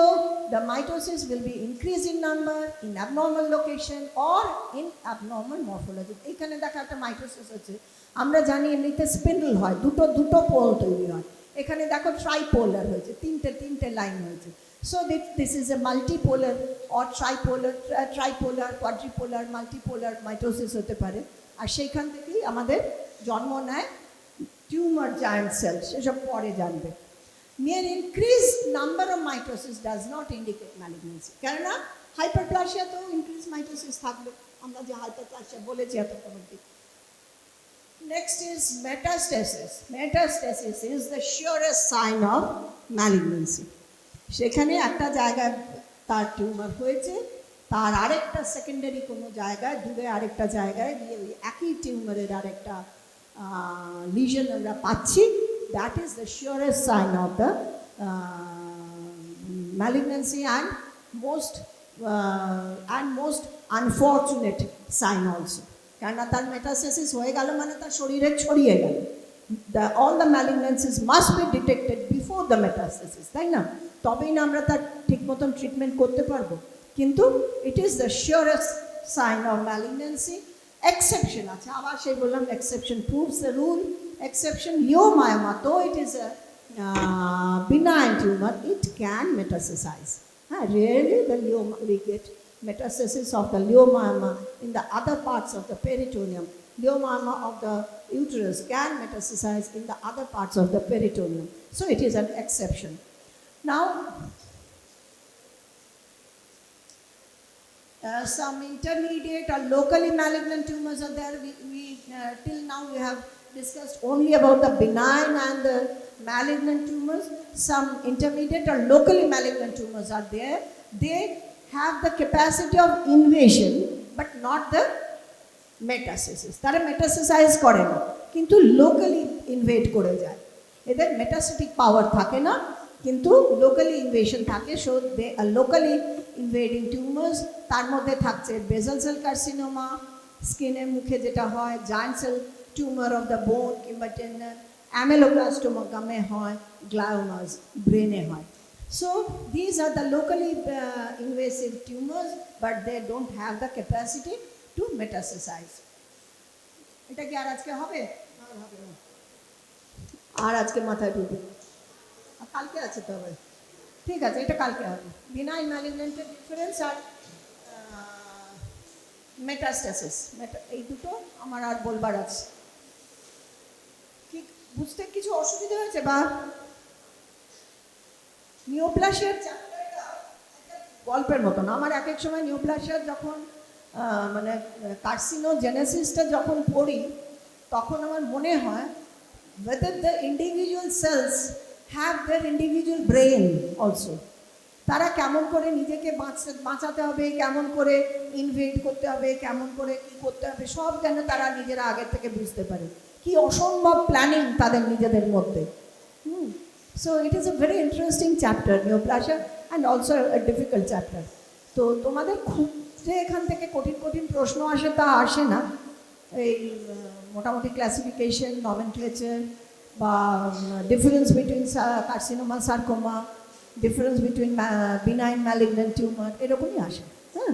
the mitosis will be increased in number, in abnormal location or in abnormal morphology. এখানে দেখা একটা mitosis হচ্ছে, আমরা জানি এমনিতে spindle হয়, দুটো pole তৈরি হয়, এখানে দেখো ট্রাইপোলার হয়েছে, তিনটে লাইন হয়েছে। So this is a multipolar or tripolar, quadripolar, multipolar mitosis হতে পারে, আর সেইখান থেকেই আমাদের জন্ম নেয় টিউমার জায়ান্ট সেল, সেসব পরে জানবে। Mere increased number of mitosis does not indicate malignancy, কেননা হাইপারপ্লাসিয়াতেও ইনক্রিজ মাইটোসিস থাকবে, আমরা যে হাইপারপ্লাসিয়া বলেছি এতক্ষণ অবধি। Next is metastasis. Metastasis is the surest sign of malignancy. সেখানে একটা জায়গায় তার টিউমার হয়েছে, তার আরেকটা সেকেন্ডারি কোনো জায়গায় দূরে আরেকটা জায়গায় গিয়ে ওই একই টিউমারের আরেকটা লিশন আমরা পাচ্ছি, that is the surest sign of the malignancy and most unfortunate sign also. কেননা তার মেটাস্টেসিস হয়ে গেল মানে তার শরীরে ছড়িয়ে গেল। All the malignancies must be detected before the metastasis, তাই না? তবেই না আমরা তার ঠিক মতন ট্রিটমেন্ট করতে পারবো, কিন্তু it is the surest sign of malignancy. Exception আছে, আবার সেই বললাম exception proves the rule. Exception, leiomyoma, though it is a benign tumor, it can metastasize. Rarely we get metastasis of the leiomyoma in the other parts of the peritoneum. Leiomyoma of the uterus can metastasize in the other parts of the peritoneum. So it is an exception. Now, some intermediate or locally malignant tumors are there. We till now we have discussed only about the benign and the malignant tumors. Some intermediate or locally malignant tumors are there. They have the capacity of invasion but not the metastasis. তারা মেটাস্টাসাইজ করে না, কিন্তু locally invade করে যায়, এদের metastatic পাওয়ার থাকে না, কিন্তু লোকালি ইনভেশন থাকে। So they are locally invading tumours, তার মধ্যে থাকছে বেজাল সেল কার্সিনোমা, স্কিনের মুখে যেটা হয়, giant cell tumour of the bone কিংবা টেন্ডন, অ্যামেলোব্লাস্টোমা গামে হয়, গ্লায়োমাস ব্রেনে হয়। So these are the locally invasive tumors, but they don't have the capacity to metastasize. এটা কি আর আজকে হবে? আর আজকে মাথায় ঢুকবে, কালকে আছে তবে, ঠিক আছে, এটা কালকে হবে। বিনাইন ম্যালিগন্যান্টের ডিফারেন্স আর মেটাস্টাসিস, এই দুটো আমার আর বলবার আছে। ঠিক বুঝতে কিছু অসুবিধা হয়েছে? বা নিওপ্লাসিয়ার চ্যাপ্টারটা গল্পের মতন। আমার এক সময় নিওপ্লাসিয়ার যখন মানে কার্সিনোজেনেসিসটা যখন পড়ি, তখন আমার মনে হয় whether the individual cells have their individual brain also. তারা কেমন করে নিজেকে বাঁচাতে হবে, কেমন করে ইনভেড করতে হবে, কেমন করে কী করতে হবে, সব যেন তারা নিজেরা আগের থেকে বুঝতে পারে। কি অসম্ভব প্ল্যানিং তাদের নিজেদের মধ্যে। So it is a very interesting chapter, neoplasia, and also a difficult chapter. তো তোমাদের খুব যে এখান থেকে কঠিন কঠিন প্রশ্ন আসে তা আসে না, এই মোটামুটি ক্লাসিফিকেশন, নমেনক্লেচার বা difference between carcinoma, sarcoma, difference between benign malignant tumour, এরকমই আসে। হ্যাঁ।